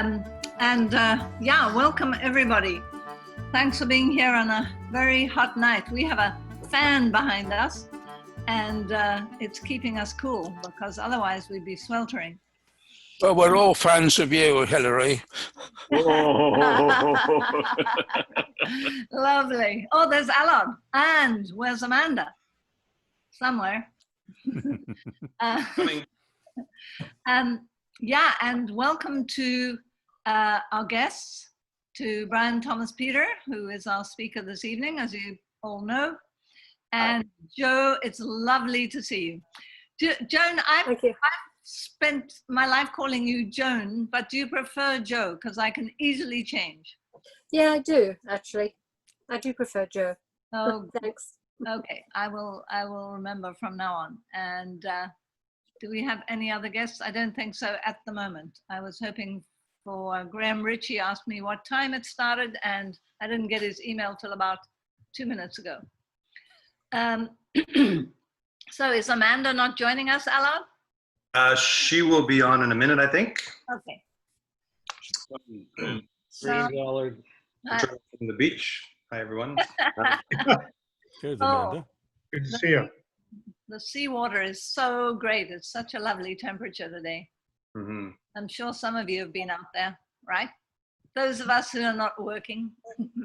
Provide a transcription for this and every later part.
Yeah, welcome everybody. Thanks for being here on a very hot night. We have a fan behind us and it's keeping us cool because otherwise we'd be sweltering. Well, we're all fans of you, Hillary. Lovely. Oh, there's Alon. And where's Amanda? Somewhere. Yeah, and welcome to our guests, to Brian Thomas Peter, who is our speaker this evening, as you all know. And hi. Joe, it's lovely to see you. Joan, I've spent my life calling you Joan, but do you prefer Joe? Because I can easily change. Yeah, I do, actually. I do prefer Joe. Oh, thanks. Okay, I will remember from now on. And do we have any other guests? I don't think so at the moment. I was hoping for Graham Ritchie asked me what time it started, and I didn't get his email till about 2 minutes ago. So is Amanda not joining us, Alon? She will be on in a minute, I think. Okay. $3 from the beach. Hi, everyone. There's Amanda. Good to see you. The seawater is so great. It's such a lovely temperature today. Mm-hmm. I'm sure some of you have been out there, right? Those of us who are not working.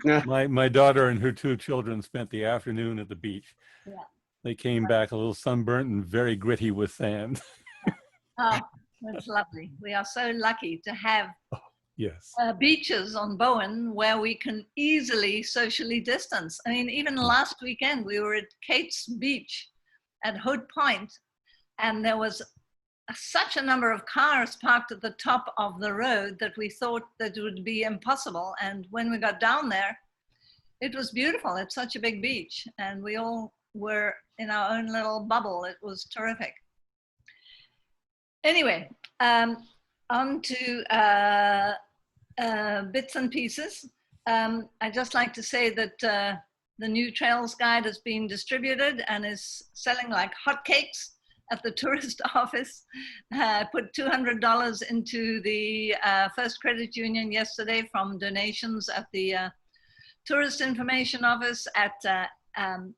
My daughter and her 2 children spent the afternoon at the beach. Yeah. They came back a little sunburnt and very gritty with sand. Oh, that's lovely. We are so lucky to have yes. Beaches on Bowen where we can easily socially distance. I mean, even last weekend we were at Kate's Beach at Hood Point, and there was such a number of cars parked at the top of the road that we thought that it would be impossible. And when we got down there, it was beautiful. It's such a big beach, and we all were in our own little bubble. It was terrific. Anyway, on to bits and pieces. I'd just like to say that the new Trails Guide has been distributed and is selling like hotcakes at the tourist office. Put $200 into the First Credit Union yesterday from donations at the Tourist Information Office, at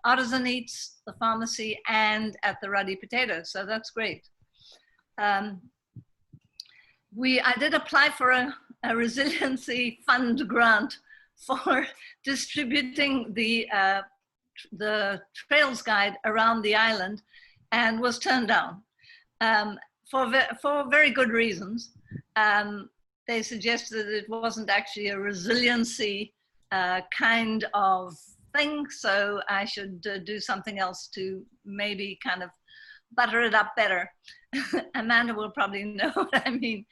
Artisan Eats, the pharmacy, and at the Ruddy Potato. So that's great. I did apply for a resiliency fund grant for distributing the Trails Guide around the island, and was turned down for very good reasons. They suggested that it wasn't actually a resiliency kind of thing, so I should do something else to maybe kind of butter it up better. Amanda will probably know what I mean.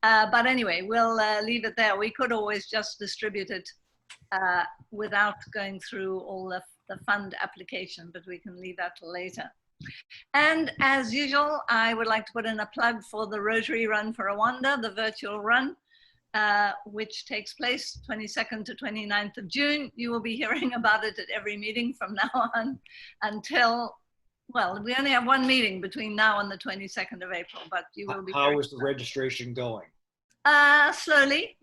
But anyway, we'll leave it there. We could always just distribute it without going through all the fund application, but we can leave that till later. And as usual, I would like to put in a plug for the Rotary Run for Rwanda, the virtual run, which takes place 22nd to 29th of June. You will be hearing about it at every meeting from now on until, well, we only have one meeting between now and the 22nd of April, but you will be. How is the registration going? Slowly.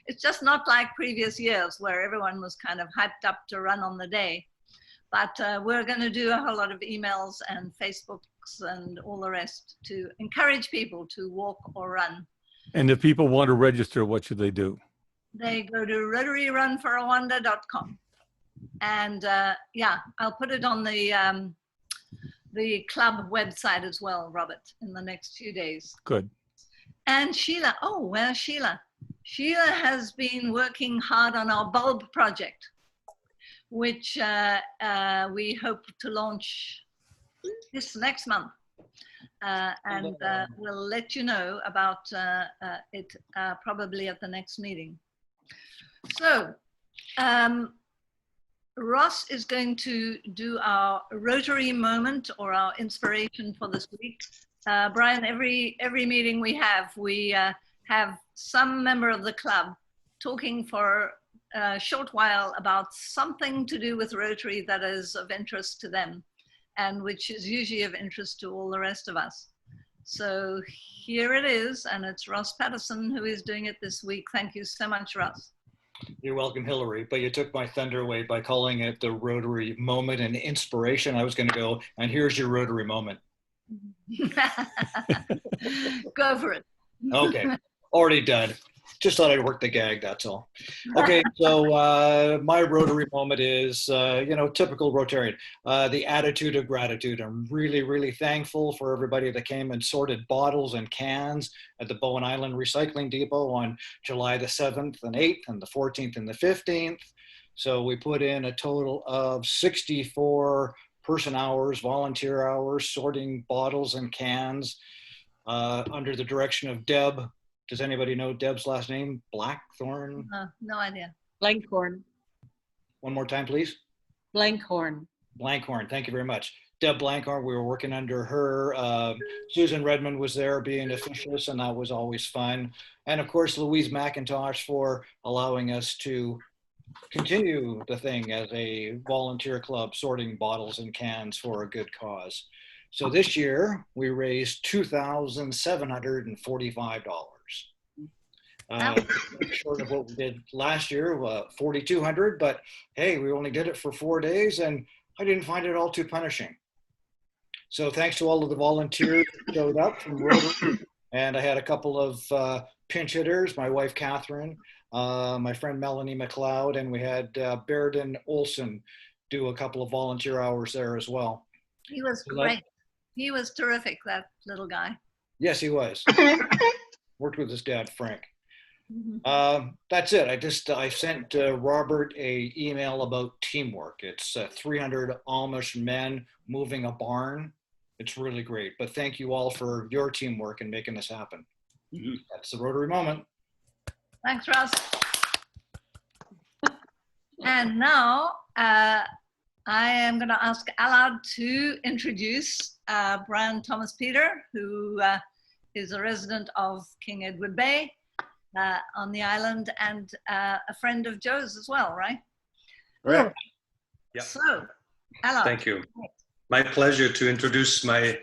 It's just not like previous years where everyone was kind of hyped up to run on the day. But we're going to do a whole lot of emails and Facebooks and all the rest to encourage people to walk or run. And if people want to register, what should they do? They go to rotaryrunforrwanda.com. And yeah, I'll put it on the club website as well, Robert, in the next few days. Good. And Sheila, oh, where's Sheila? Sheila has been working hard on our bulb project, which we hope to launch this next month. And we'll let you know about it probably at the next meeting. So Ross is going to do our Rotary moment or our inspiration for this week. Brian, every meeting we have some member of the club talking for a short while about something to do with Rotary that is of interest to them, and which is usually of interest to all the rest of us. So here it is, and it's Russ Patterson who is doing it this week. Thank you so much, Russ. You're welcome, Hillary, but you took my thunder away by calling it the Rotary moment and inspiration. I was going to go, and here's your Rotary moment. Go for it. Okay, already done. Just thought I'd work the gag, that's all. Okay, so my Rotary moment is, typical Rotarian, the attitude of gratitude. I'm really, really thankful for everybody that came and sorted bottles and cans at the Bowen Island Recycling Depot on July the 7th and 8th and the 14th and the 15th. So we put in a total of 64 person hours, volunteer hours, sorting bottles and cans under the direction of Deb. Does anybody know Deb's last name? Blackthorn? No idea. Blankhorn. One more time, please. Blankhorn. Blankhorn, thank you very much. Deb Blankhorn, we were working under her. Susan Redmond was there being officious, and that was always fun. And of course, Louise McIntosh for allowing us to continue the thing as a volunteer club, sorting bottles and cans for a good cause. So this year, we raised $2,745. Short of what we did last year, 4,200, but hey, we only did it for 4 days and I didn't find it all too punishing. So thanks to all of the volunteers that showed up from Rotary, and I had a couple of pinch hitters, my wife Catherine, my friend Melanie McLeod, and we had Bairden Olson do a couple of volunteer hours there as well. He was great. He was terrific, that little guy. Yes, he was. Worked with his dad, Frank. That's it. I sent Robert a email about teamwork. It's 300 Amish men moving a barn. It's really great. But thank you all for your teamwork and making this happen. That's the Rotary moment. Thanks, Russ. And now I am going to ask Allard to introduce Brian Thomas Peter, who is a resident of King Edward Bay on the island and a friend of Joe's as well, right? Right. Yeah. So, Allard. Thank you. My pleasure to introduce my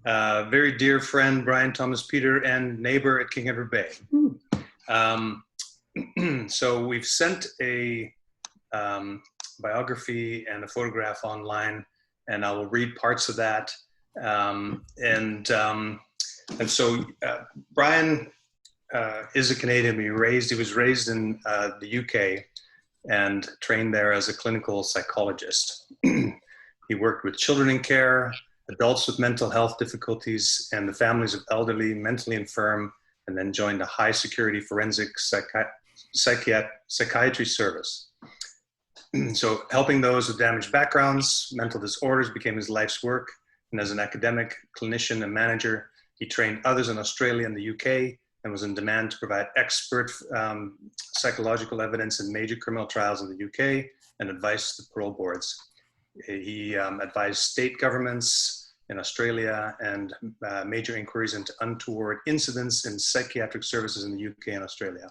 very dear friend, Brian Thomas Peter, and neighbor at King Edward Bay. So we've sent a biography and a photograph online, and I will read parts of that. And so Brian is a Canadian. He was raised in the UK and trained there as a clinical psychologist. He worked with children in care, adults with mental health difficulties, and the families of elderly, mentally infirm, and then joined a high security forensic psychiatry service. So helping those with damaged backgrounds, mental disorders became his life's work. And as an academic, clinician, and manager, he trained others in Australia and the UK and was in demand to provide expert psychological evidence in major criminal trials in the UK and advice to parole boards. He advised state governments in Australia and major inquiries into untoward incidents in psychiatric services in the UK and Australia.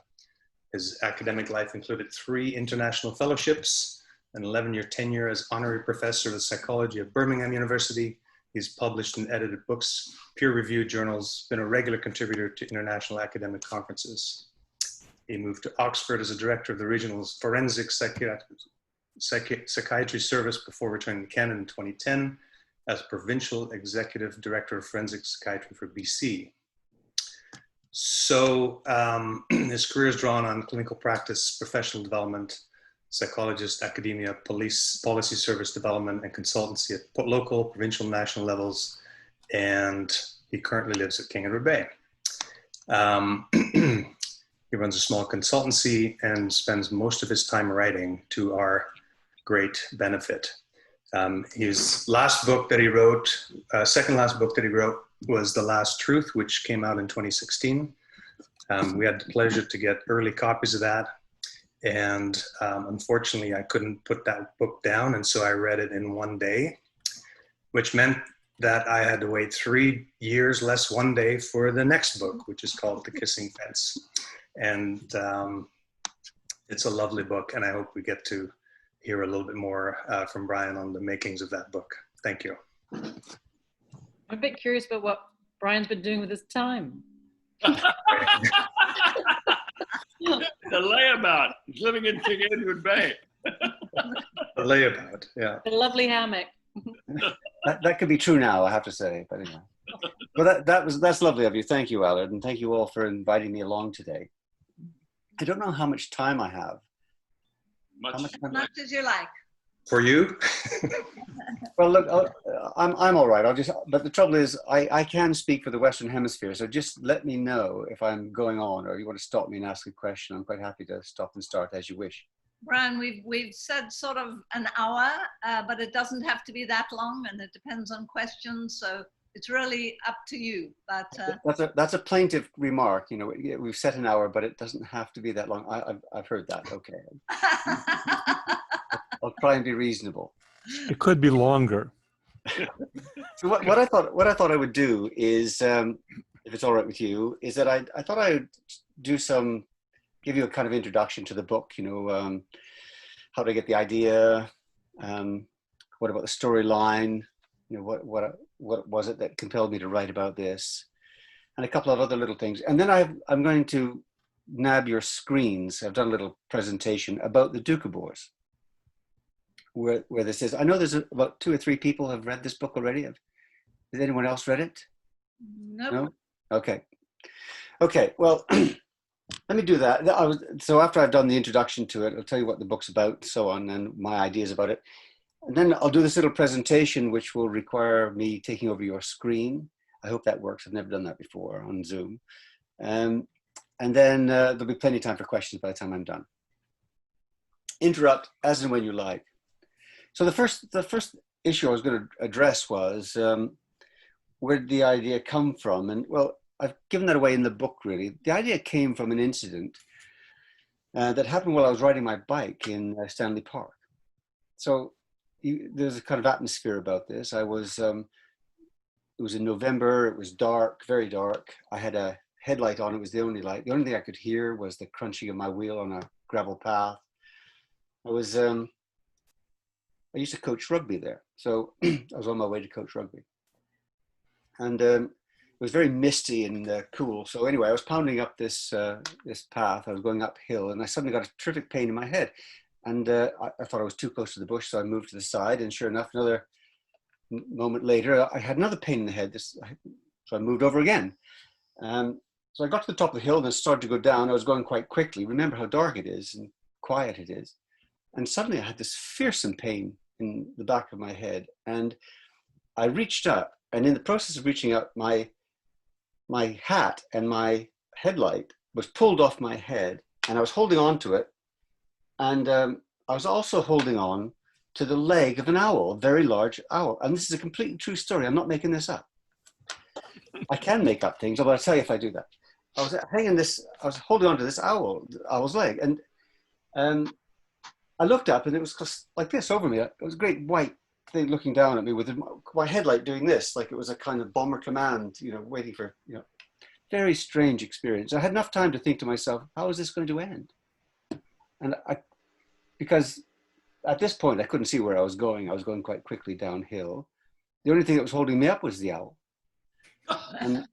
His academic life included 3 international fellowships, an 11-year tenure as honorary professor of psychology at Birmingham University. He's published and edited books, peer-reviewed journals, been a regular contributor to international academic conferences. He moved to Oxford as a director of the regional forensic psychiatry service before returning to Canada in 2010 as provincial executive director of forensic psychiatry for BC. So his career is drawn on clinical practice, professional development, psychologist, academia, police, policy service development, and consultancy at local, provincial, national levels. And he currently lives at King Edward Bay. He runs a small consultancy and spends most of his time writing to our great benefit. His last book that he wrote, second last book that he wrote, was The Last Truth, which came out in 2016. We had the pleasure to get early copies of that. And unfortunately, I couldn't put that book down. And so I read it in one day, which meant that I had to wait 3 years less 1 day for the next book, which is called The Kissing Fence. And it's a lovely book. And I hope we get to hear a little bit more from Brian on the makings of that book. Thank you. I'm a bit curious about what Brian's been doing with his time. The layabout. He's living in King Edward Bay. The layabout, yeah. A lovely hammock. That could be true now, I have to say. But anyway, well, that's lovely of you. Thank you, Allard, and thank you all for inviting me along today. I don't know how much time I have. Much. How much As time? much as you like. For you? Well, look, I'm all right. But the trouble is, I can speak for the Western Hemisphere, so just let me know if I'm going on, or you want to stop me and ask a question. I'm quite happy to stop and start as you wish. Brian, we've said sort of an hour, but it doesn't have to be that long, and it depends on questions. So it's really up to you. But That's a plaintive remark. You know, we've set an hour, but it doesn't have to be that long. I've heard that. Okay, I'll try and be reasonable. It could be longer. So what I thought I would do is, if it's all right with you, is that I thought I would give you a kind of introduction to the book. You know, how did I get the idea? What about the storyline? You know, what was it that compelled me to write about this? And a couple of other little things. And then I'm going to nab your screens. I've done a little presentation about the Doukhobors, where this is. I know there's about 2 or 3 people have read this book already. Has anyone else read it? nope. No? Okay. Okay, well, let me do that. So after I've done the introduction to it, I'll tell you what the book's about, so on, and my ideas about it. And then I'll do this little presentation, which will require me taking over your screen. I hope that works. I've never done that before on Zoom. And then there'll be plenty of time for questions by the time I'm done. Interrupt as and when you like. So the first issue I was going to address was, where did the idea come from? And well, I've given that away in the book, really. The idea came from an incident that happened while I was riding my bike in Stanley Park. So there's a kind of atmosphere about this. It was in November, it was dark, very dark. I had a headlight on, it was the only light. The only thing I could hear was the crunching of my wheel on a gravel path. I used to coach rugby there. So I was on my way to coach rugby. And it was very misty and cool. So anyway, I was pounding up this path. I was going uphill, and I suddenly got a terrific pain in my head. And I thought I was too close to the bush, so I moved to the side. And sure enough, another moment later, I had another pain in the head. So I moved over again. So I got to the top of the hill and it started to go down. I was going quite quickly. Remember how dark it is and quiet it is. And suddenly I had this fearsome pain in the back of my head. And I reached up, and in the process of reaching up, my hat and my headlight was pulled off my head, and I was holding on to it. And I was also holding on to the leg of an owl, a very large owl. And this is a completely true story. I'm not making this up. I can make up things, but I'll tell you if I do that. I was holding on to this owl's leg. And I looked up, and it was just like this over me. It was a great white thing looking down at me with my headlight doing this, like it was a kind of bomber command, you know, waiting for, you know, very strange experience. I had enough time to think to myself, how is this going to end? And because at this point I couldn't see where I was going. I was going quite quickly downhill. The only thing that was holding me up was the owl. And,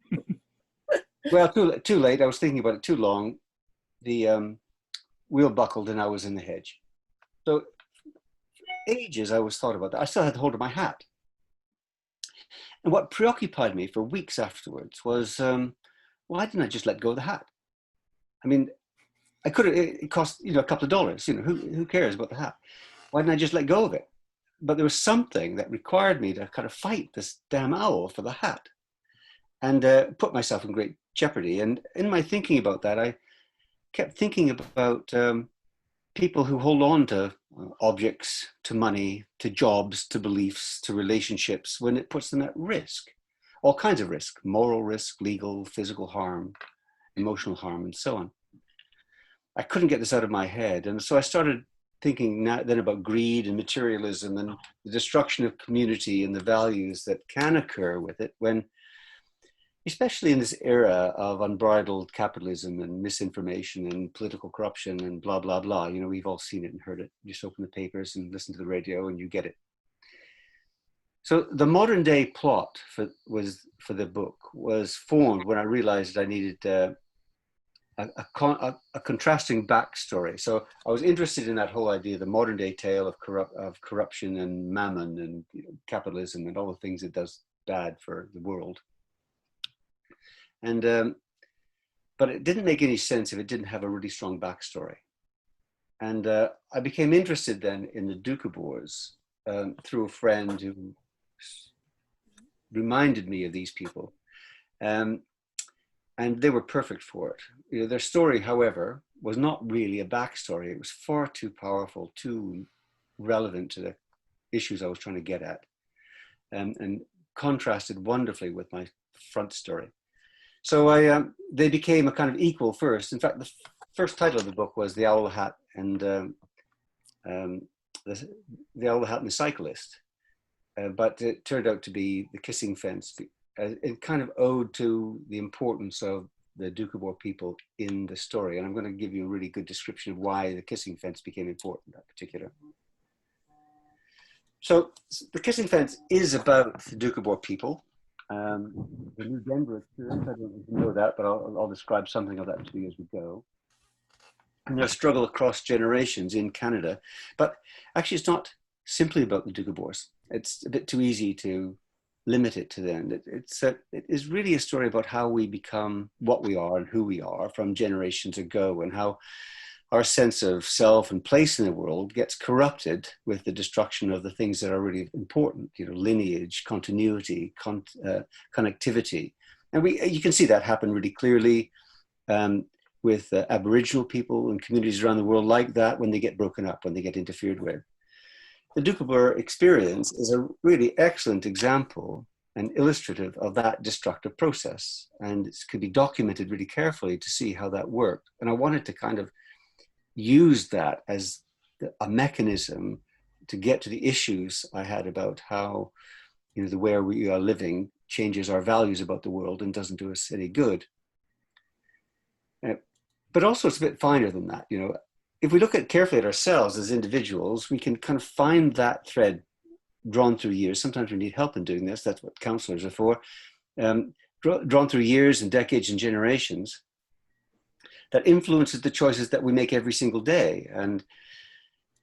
well, too late. I was thinking about it too long. The wheel buckled and I was in the hedge. So ages I always thought about that. I still had hold of my hat. And what preoccupied me for weeks afterwards was, why didn't I just let go of the hat? I mean, I could have, it cost, you know, a couple of dollars, you know, who cares about the hat? Why didn't I just let go of it? But there was something that required me to kind of fight this damn owl for the hat and put myself in great jeopardy. And in my thinking about that, I kept thinking about people who hold on to objects, to money, to jobs, to beliefs, to relationships when it puts them at risk. All kinds of risk, moral risk, legal, physical harm, emotional harm, and so on. I couldn't get this out of my head. And so I started thinking then about greed and materialism and the destruction of community and the values that can occur with it when, especially in this era of unbridled capitalism and misinformation and political corruption and blah, blah, blah. You know, we've all seen it and heard it. You just open the papers and listen to the radio and you get it. So the modern day plot for the book was formed when I realized I needed a contrasting backstory. So I was interested in that whole idea, the modern day tale of corruption and mammon and capitalism and all the things it does bad for the world. And but it didn't make any sense if it didn't have a really strong backstory. And I became interested then in the Doukhobors through a friend who reminded me of these people. And they were perfect for it. Their story, however, was not really a backstory. It was far too powerful, too relevant to the issues I was trying to get at, and contrasted wonderfully with my front story. So they became a kind of equal first. In fact, the first title of the book was The Owl, the Hat, and the Owl, the Hat, and the Cyclist. But it turned out to be The Kissing Fence. It kind of owed to the importance of the Doukhobor people in the story. And I'm going to give you a really good description of why the Kissing Fence became important, that particular. So the Kissing Fence is about the Doukhobor people. The New Denver experience, I don't even know that, but I'll describe something of that to you as we go. And their struggle across generations in Canada. But actually, it's not simply about the Doukhobors. It's a bit too easy to limit it to them. It is really a story about how we become what we are and who we are from generations ago, and how our sense of self and place in the world gets corrupted with the destruction of the things that are really important, lineage, continuity, connectivity. And you can see that happen really clearly with Aboriginal people and communities around the world like that when they get broken up, when they get interfered with. The Doukhobor experience is a really excellent example and illustrative of that destructive process. And it could be documented really carefully to see how that worked. And I wanted to kind of use that as a mechanism to get to the issues I had about how, the way we are living changes our values about the world and doesn't do us any good. But also it's a bit finer than that, If we look carefully at ourselves as individuals, we can kind of find that thread drawn through years. Sometimes we need help in doing this. That's what counselors are for. Drawn through years and decades and generations that influences the choices that we make every single day. And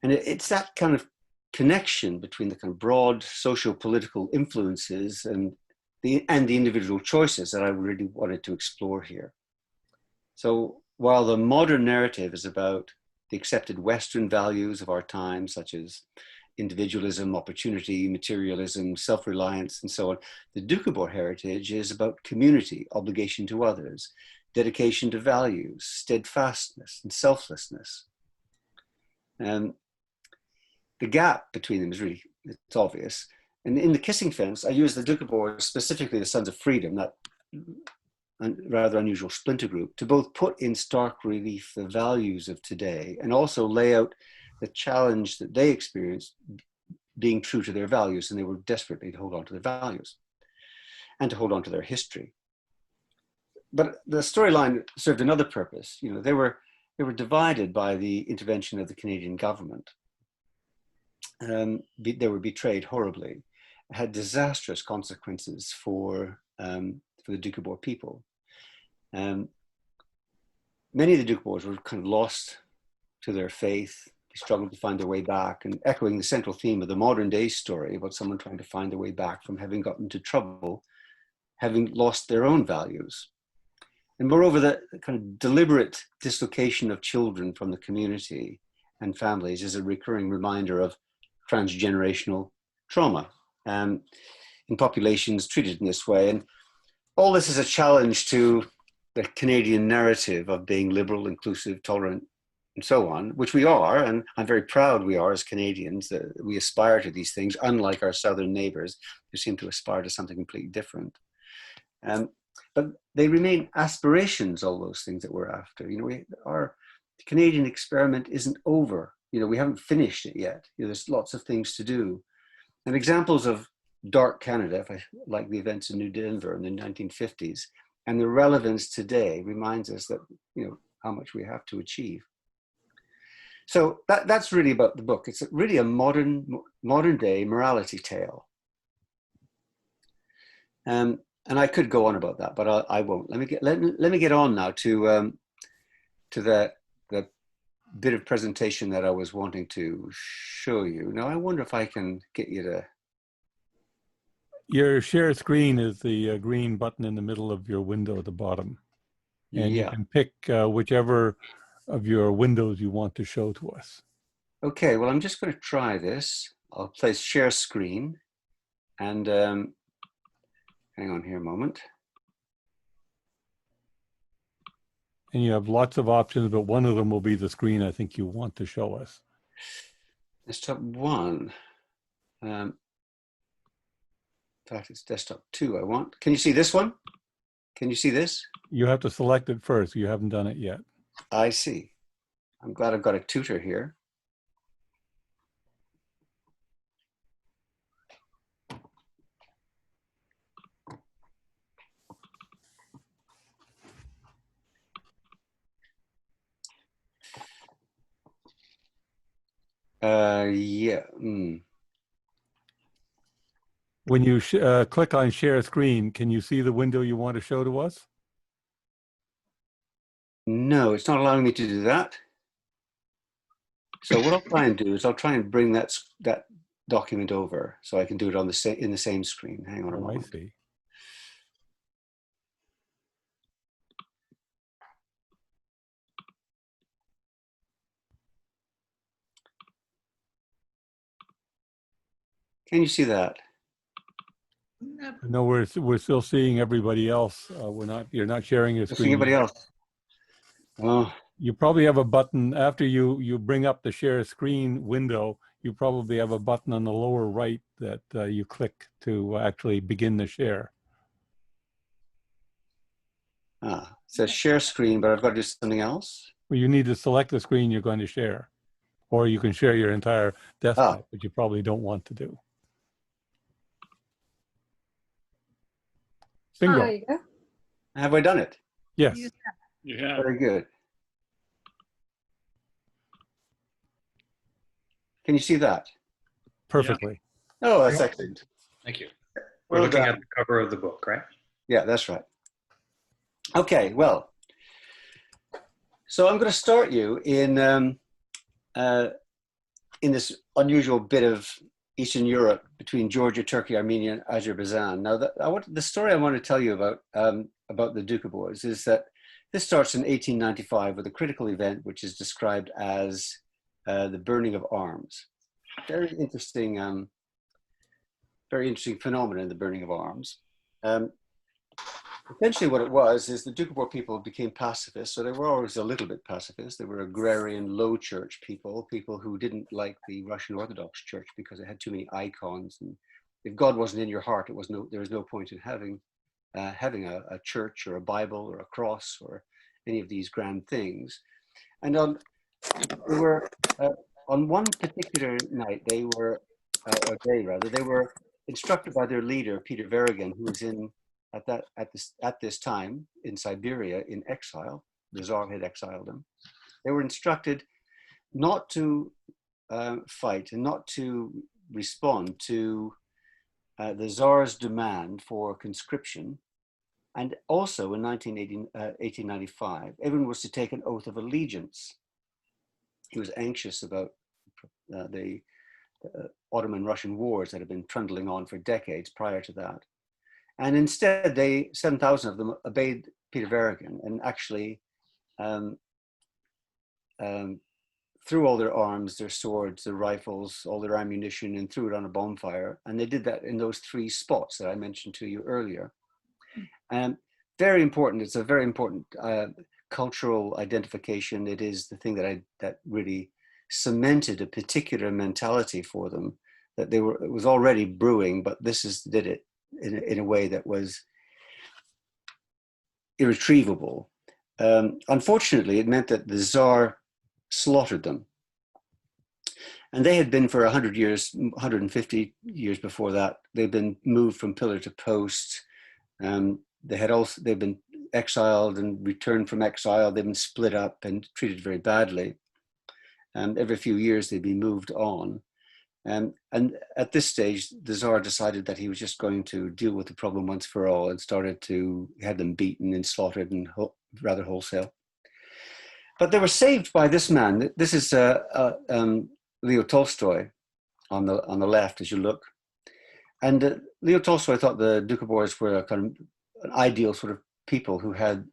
it's that kind of connection between the kind of broad socio-political influences and the individual choices that I really wanted to explore here. So while the modern narrative is about the accepted Western values of our time, such as individualism, opportunity, materialism, self-reliance, and so on, the Doukhobor heritage is about community, obligation to others, dedication to values, steadfastness, and selflessness. And the gap between them is really, it's obvious. And in The Kissing Fence, I use the Doukhobors, specifically the Sons of Freedom, that rather unusual splinter group, to both put in stark relief the values of today and also lay out the challenge that they experienced being true to their values, and they were desperately to hold on to their values and to hold on to their history. But the storyline served another purpose. They were divided by the intervention of the Canadian government. They were betrayed horribly, had disastrous consequences for the Doukhobor people. Many of the Doukhobors were kind of lost to their faith. They struggled to find their way back, and echoing the central theme of the modern day story about someone trying to find their way back from having gotten into trouble, having lost their own values. And moreover, the kind of deliberate dislocation of children from the community and families is a recurring reminder of transgenerational trauma in populations treated in this way. And all this is a challenge to the Canadian narrative of being liberal, inclusive, tolerant, and so on, which we are, and I'm very proud we are as Canadians, that we aspire to these things, unlike our southern neighbours who seem to aspire to something completely different. But they remain aspirations, all those things that we're after. Our Canadian experiment isn't over. We haven't finished it yet. There's lots of things to do. And examples of dark Canada, like the events in New Denver in the 1950s, and the relevance today reminds us that, how much we have to achieve. So that's really about the book. It's really a modern day morality tale. And I could go on about that, but I won't. Let me get on now to the bit of presentation that I was wanting to show you. Now, I wonder if I can get you to. Your share screen is the green button in the middle of your window at the bottom. And you can pick whichever of your windows you want to show to us. Okay, well, I'm just going to try this. I'll place share screen and hang on here a moment. And you have lots of options, but one of them will be the screen I think you want to show us. Desktop 1. In fact, it's desktop 2 I want. Can you see this one? Can you see this? You have to select it first. You haven't done it yet. I see. I'm glad I've got a tutor here. Yeah. When you click on share screen, can you see the window you want to show to us? No, it's not allowing me to do that. So what I'll try and do is I'll try and bring that document over so I can do it on in the same screen. Hang on a moment. I see. Can you see that? No, we're still seeing everybody else. You're not sharing your screen. Anybody else? Oh. You probably have a button after you bring up the share screen window. You probably have a button on the lower right that you click to actually begin the share. It says share screen, but I've got to do something else. Well, you need to select the screen you're going to share, or you can share your entire desktop, which you probably don't want to do. Bingo. There you go. Have I done it? Yes. Yeah. Very good. Can you see that? Perfectly. Yeah. Oh, that's excellent. Thank you. We're looking at the cover of the book, right? Yeah, that's right. Okay, well, so I'm going to start you in this unusual bit of Eastern Europe between Georgia, Turkey, Armenia, and Azerbaijan. Now, the story I want to tell you about the Doukhobors is that this starts in 1895 with a critical event which is described as the burning of arms. Very interesting phenomenon, the burning of arms. Essentially what it was is the Doukhobor people became pacifists, so they were always a little bit pacifist. They were agrarian, low church people who didn't like the Russian Orthodox Church because it had too many icons. And if God wasn't in your heart, there was no point in having a church or a Bible or a cross or any of these grand things. And on one particular night, they were instructed by their leader, Peter Verrigan, who was at this time in Siberia in exile. The Tsar had exiled them. They were instructed not to fight and not to respond to the Tsar's demand for conscription. And also in 1895, everyone was to take an oath of allegiance. He was anxious about the Ottoman-Russian wars that had been trundling on for decades prior to that. And instead, 7,000 of them obeyed Peter Verrigan and actually threw all their arms, their swords, their rifles, all their ammunition, and threw it on a bonfire. And they did that in those 3 spots that I mentioned to you earlier. And very important. It's a very important cultural identification. It is the thing that really cemented a particular mentality for them that it was already brewing, but this did it in a way that was irretrievable. Unfortunately, it meant that the Tsar slaughtered them. And they had been for 100 years, 150 years before that, they'd been moved from pillar to post. They've been exiled and returned from exile. They've been split up and treated very badly. And every few years they'd be moved on. And at this stage, the Tsar decided that he was just going to deal with the problem once for all, and started to have them beaten and slaughtered and rather wholesale. But they were saved by this man. This is Leo Tolstoy on the left as you look. And Leo Tolstoy thought the Doukhobors were a kind of an ideal sort of people who had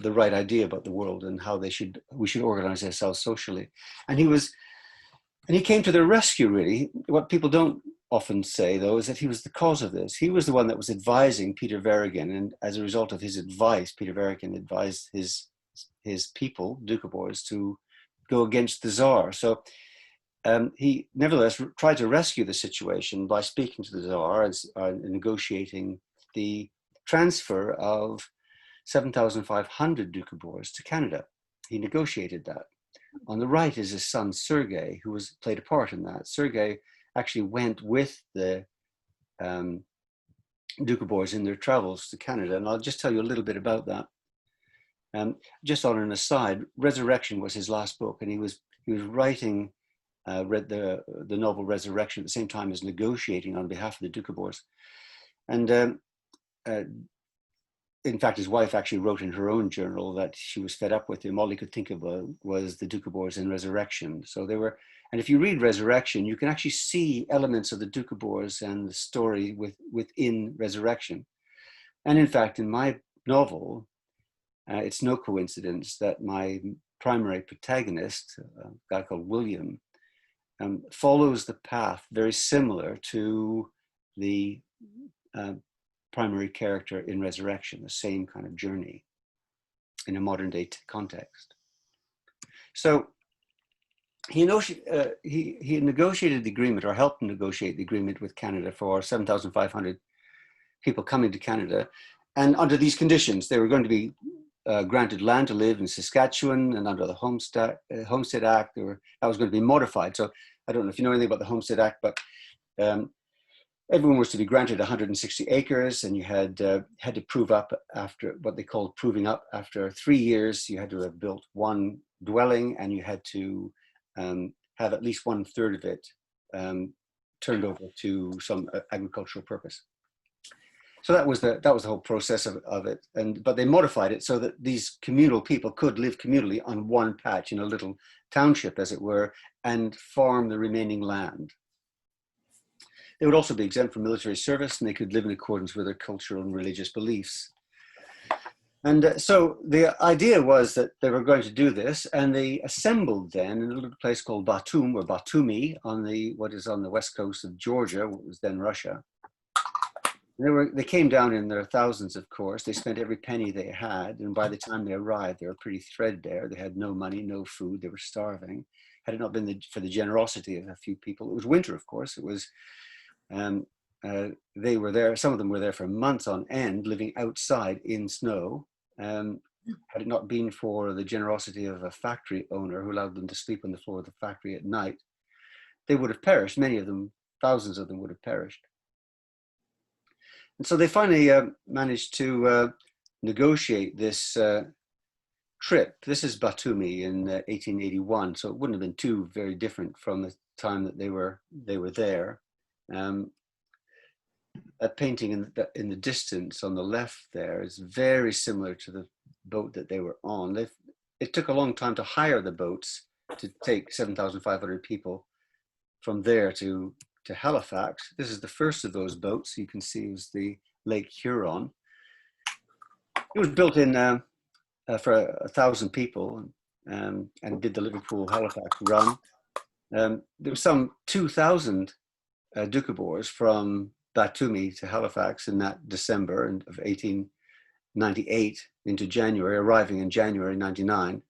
the right idea about the world and how we should organize ourselves socially. And he came to their rescue, really. What people don't often say, though, is that he was the cause of this. He was the one that was advising Peter Verrigan, and as a result of his advice, Peter Verrigan advised his people, Doukhobors, to go against the Tsar. So he nevertheless tried to rescue the situation by speaking to the Tsar and negotiating the transfer of 7,500 Doukhobors to Canada. He negotiated that. On the right is his son, Sergei, who played a part in that. Sergei actually went with the Doukhobors in their travels to Canada. And I'll just tell you a little bit about that. Just on an aside, Resurrection was his last book, and he was writing the novel Resurrection at the same time as negotiating on behalf of the Doukhobors. And in fact, his wife actually wrote in her own journal that she was fed up with him. All he could think of was the Doukhobors in Resurrection. So they were, and if you read Resurrection, you can actually see elements of the Doukhobors and the story within Resurrection. And in fact, in my novel, it's no coincidence that my primary protagonist, a guy called William, follows the path very similar to the primary character in Resurrection, the same kind of journey in a modern day context. So he negotiated the agreement, or helped negotiate the agreement with Canada for 7,500 people coming to Canada. And under these conditions, they were going to be granted land to live in Saskatchewan, and under the Homestead Act, that was going to be modified. So I don't know if you know anything about the Homestead Act, but everyone was to be granted 160 acres, and you had to prove up after what they called proving up. After 3 years, you had to have built one dwelling, and you had to have at least 1/3 of it turned over to some agricultural purpose. So that was the whole process of it. But they modified it so that these communal people could live communally on one patch in a little township, as it were, and farm the remaining land. They would also be exempt from military service, and they could live in accordance with their cultural and religious beliefs. And so the idea was that they were going to do this, and they assembled then in a little place called Batum, or Batumi, on what is on the west coast of Georgia, what was then Russia. They came down in their thousands, of course. They spent every penny they had, and by the time they arrived, they were pretty threadbare. They had no money, no food. They were starving. Had it not been for the generosity of a few people, it was winter, of course. It was. They were there. Some of them were there for months on end, living outside in snow. Had it not been for the generosity of a factory owner who allowed them to sleep on the floor of the factory at night, they would have perished. Many of them, thousands of them, would have perished. And so they finally managed to negotiate this trip. This is Batumi in 1881, so it wouldn't have been too very different from the time that they were there. That painting in the distance on the left there is very similar to the boat that they were on. It took a long time to hire the boats to take 7,500 people from there to Halifax. This is the first of those boats. You can see it was the Lake Huron. It was built in for 1,000 people and did the Liverpool-Halifax run. There were some 2,000 Doukhobors from Batumi to Halifax in that December of 1898 into January, arriving in January 99.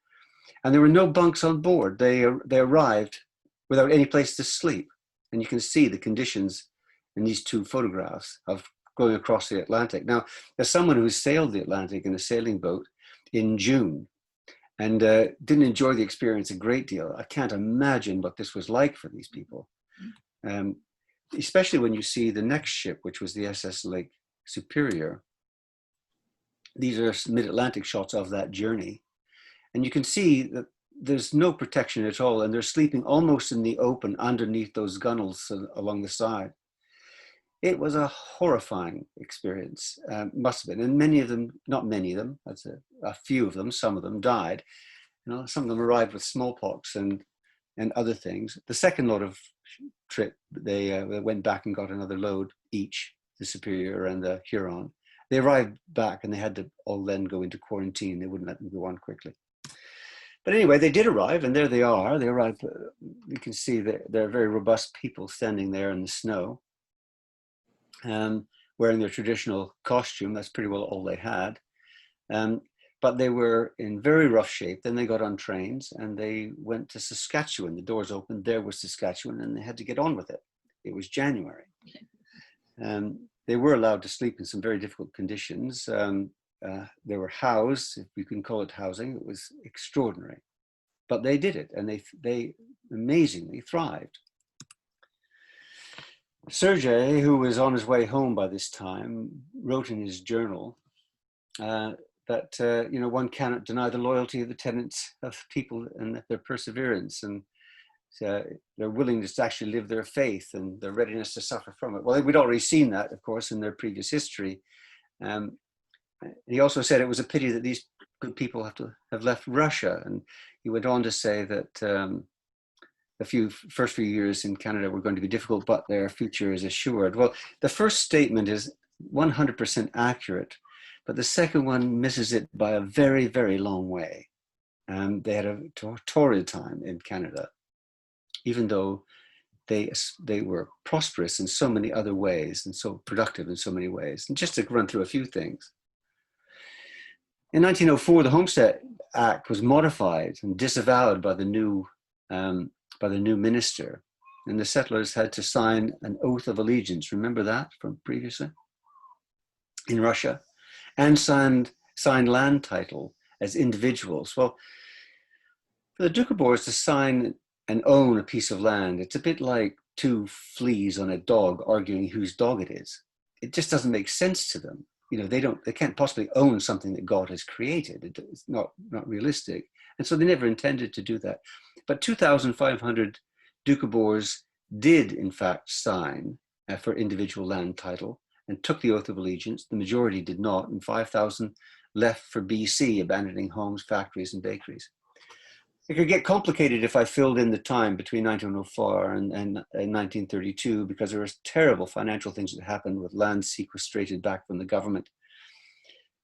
And there were no bunks on board. They arrived without any place to sleep. And you can see the conditions in these two photographs of going across the Atlantic. Now, as someone who sailed the Atlantic in a sailing boat in June and didn't enjoy the experience a great deal, I can't imagine what this was like for these people. Especially when you see the next ship, which was the SS Lake Superior. These are mid-Atlantic shots of that journey. And you can see that there's no protection at all, and they're sleeping almost in the open underneath those gunnels along the side. It was a horrifying experience, must have been, and many of them, not many of them, that's a few of them, some of them died. You know, some of them arrived with smallpox and other things. The second lot of trip, they went back and got another load each, the Superior and the Huron. They arrived back and they had to all then go into quarantine. They wouldn't let them go on quickly. But anyway, they did arrive, and there they are. They arrived, you can see that they're very robust people standing there in the snow, wearing their traditional costume. That's pretty well all they had. But they were in very rough shape. Then they got on trains and they went to Saskatchewan. The doors opened, there was Saskatchewan, and they had to get on with it. It was January. They were allowed to sleep in some very difficult conditions. They were housed, if you can call it housing. It was extraordinary. But they did it, and they amazingly thrived. Sergei, who was on his way home by this time, wrote in his journal that you know, one cannot deny the loyalty of the tenants of people and their perseverance and their willingness to actually live their faith and their readiness to suffer from it. Well, we'd already seen that, of course, in their previous history. He also said it was a pity that these good people have left Russia, and he went on to say that the first few years in Canada were going to be difficult, but their future is assured. Well, the first statement is 100% accurate, but the second one misses it by a very, very long way. They had a torrid time in Canada, even though they were prosperous in so many other ways and so productive in so many ways. And just to run through a few things. In 1904, the Homestead Act was modified and disavowed by the new minister, and the settlers had to sign an oath of allegiance. Remember that from previously in Russia, and sign land title as individuals. Well, for the Doukhobors to sign and own a piece of land, it's a bit like two fleas on a dog arguing whose dog it is. It just doesn't make sense to them. You know, they can't possibly own something that God has created. It's not realistic. And so they never intended to do that. But 2,500 Doukhobors did, in fact, sign for individual land title and took the oath of allegiance. The majority did not, and 5,000 left for BC, abandoning homes, factories, and bakeries. It could get complicated if I filled in the time between 1904 and 1932, because there were terrible financial things that happened with land sequestrated back from the government.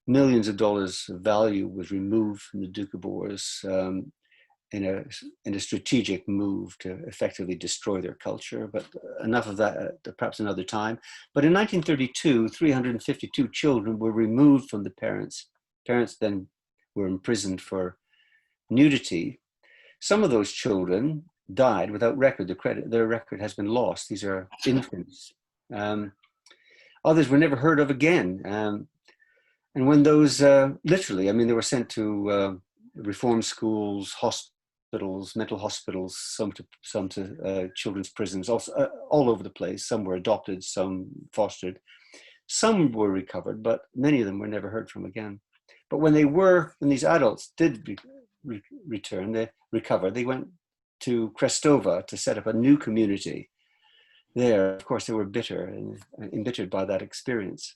Millions of dollars of value was removed from the Doukhobors in a strategic move to effectively destroy their culture. But enough of that, perhaps another time. But in 1932, 352 children were removed from the parents. Parents then were imprisoned for nudity. Some of those children died without record. Their record has been lost. These are infants. Others were never heard of again. And when those, literally, I mean, they were sent to reform schools, hospitals, mental hospitals, some to children's prisons, also, all over the place. Some were adopted, some fostered. Some were recovered, but many of them were never heard from again. But when these adults did return, they recovered, they went to Crestova to set up a new community. There, of course, they were bitter and embittered by that experience.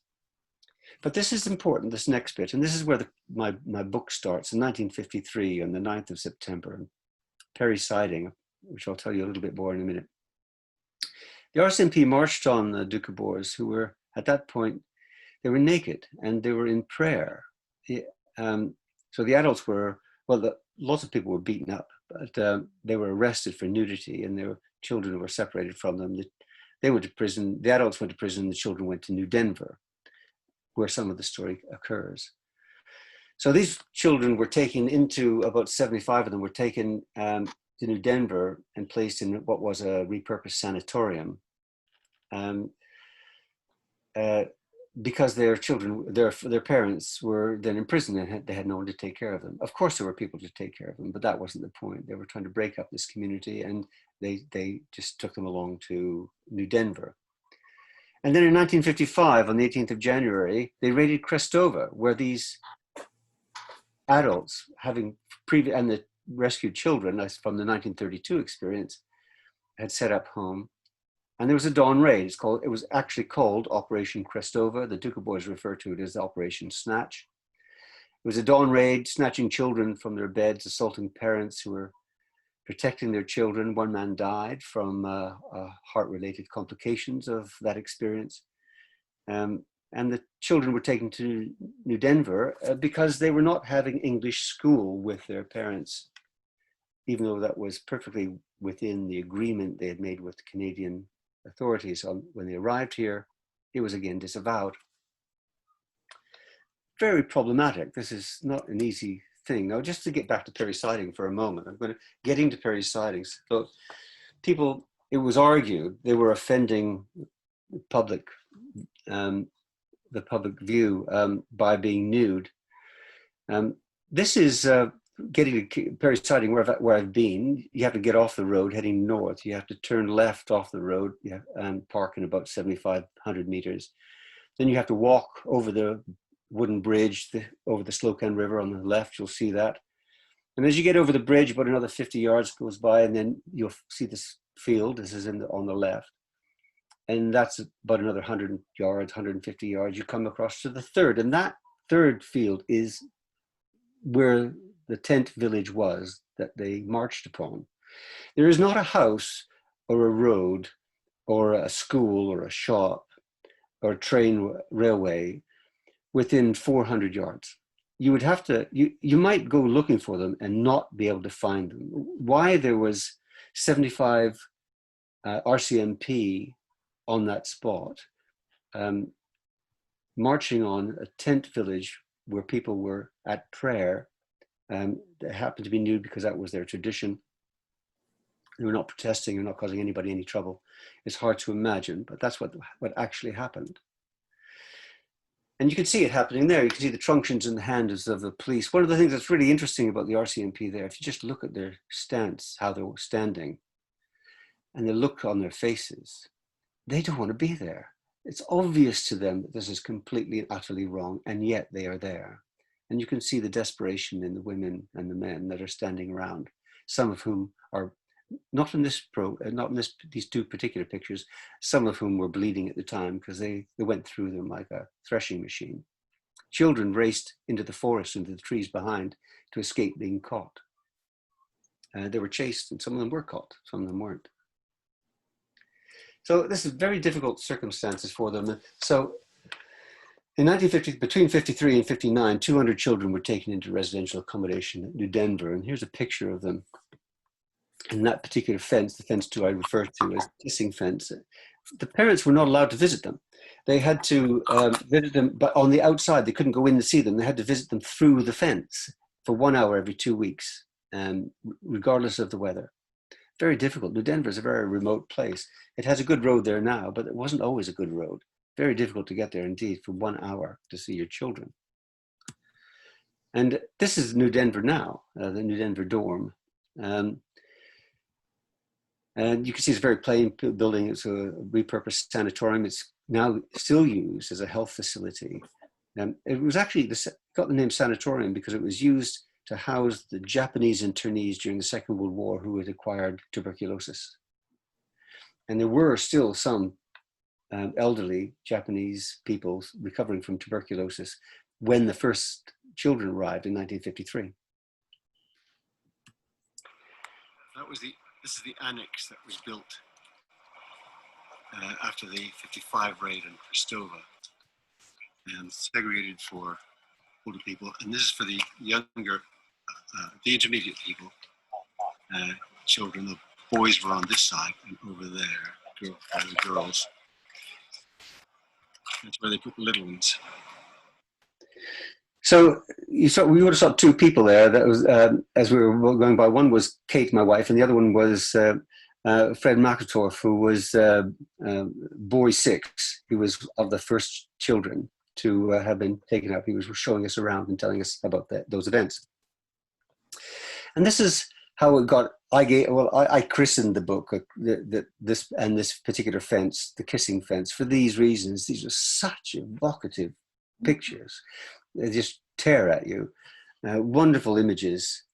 But this is important, this next bit, and this is where my book starts in 1953 on the 9th of September, Perry Siding, which I'll tell you a little bit more in a minute. The RCMP marched on the Doukhobors, who were, at that point, they were naked and they were in prayer. So the adults were, well, lots of people were beaten up, but they were arrested for nudity, and their children were separated from them. They went to prison, the adults went to prison, the children went to New Denver, where some of the story occurs. So these children were taken into, about 75 of them were taken to New Denver and placed in what was a repurposed sanatorium. Because their children, their parents were then in prison and they had no one to take care of them. Of course, there were people to take care of them, but that wasn't the point. They were trying to break up this community, and they just took them along to New Denver. And then in 1955, on the 18th of January, they raided Crestova, where these adults, and rescued children from the 1932 experience had set up home. And there was a dawn raid. It was actually called Operation Crestova. The Duka boys refer to it as Operation Snatch. It was a dawn raid, snatching children from their beds, assaulting parents who were protecting their children. One man died from heart-related complications of that experience. And the children were taken to New Denver because they were not having English school with their parents, even though that was perfectly within the agreement they had made with the Canadian authorities. When they arrived here, it was again disavowed. Very problematic. This is not an easy thing. Now, just to get back to Perry siding for a moment, I'm going to get into Perry sidings. So people, it was argued they were offending the public view by being nude. This is getting to Perry siding where I've been. You have to get off the road heading north. You have to turn left off the road and park in about 7,500 meters. Then you have to walk over the wooden bridge over the Slocan River on the left. You'll see that. And as you get over the bridge, about another 50 yards goes by, and then you'll see this field. This is on the left. And that's about another 100 yards, 150 yards. You come across to the third. And that third field is where the tent village was that they marched upon. There is not a house or a road or a school or a shop or a train railway within 400 yards. You would have to, you might go looking for them and not be able to find them. Why there was 75 RCMP on that spot, marching on a tent village where people were at prayer. They happened to be nude because that was their tradition. They were not protesting, they were not causing anybody any trouble. It's hard to imagine, but that's what actually happened. And you can see it happening there. You can see the truncheons in the hands of the police. One of the things that's really interesting about the RCMP there, if you just look at their stance, how they were standing, and the look on their faces, they don't want to be there. It's obvious to them that this is completely and utterly wrong, and yet they are there. And you can see the desperation in the women and the men that are standing around, some of whom are not in these two particular pictures, some of whom were bleeding at the time because they went through them like a threshing machine. Children raced into the forest, into the trees behind to escape being caught. They were chased, and some of them were caught, some of them weren't. So this is very difficult circumstances for them. So in 1950, between 53 and 59, 200 children were taken into residential accommodation at New Denver. And here's a picture of them. And that particular fence, the fence I refer to as kissing fence, the parents were not allowed to visit them. They had to visit them, but on the outside, they couldn't go in to see them. They had to visit them through the fence for 1 hour every 2 weeks, regardless of the weather. Very difficult. New Denver is a very remote place. It has a good road there now, but it wasn't always a good road. Very difficult to get there indeed for 1 hour to see your children. And this is New Denver now, the New Denver dorm. And you can see it's a very plain building. It's a repurposed sanatorium. It's now still used as a health facility. It was actually got the name sanatorium because it was used to house the Japanese internees during the Second World War who had acquired tuberculosis. And there were still some elderly Japanese people recovering from tuberculosis when the first children arrived in 1953. This is the annex that was built after the 55 raid in Crestova, and segregated for older people. And this is for the younger, the intermediate people, children. The boys were on this side, and over there, the girls. That's where they put the little ones. So we would have saw two people there. That was as we were going by. One was Kate, my wife, and the other one was Fred McIntosh, who was boy 6. He was of the first children to have been taken up. He was showing us around and telling us about those events. And this is how it got. I christened the book this particular fence, the kissing fence, for these reasons. These are such evocative pictures. They just tear at you. Wonderful images.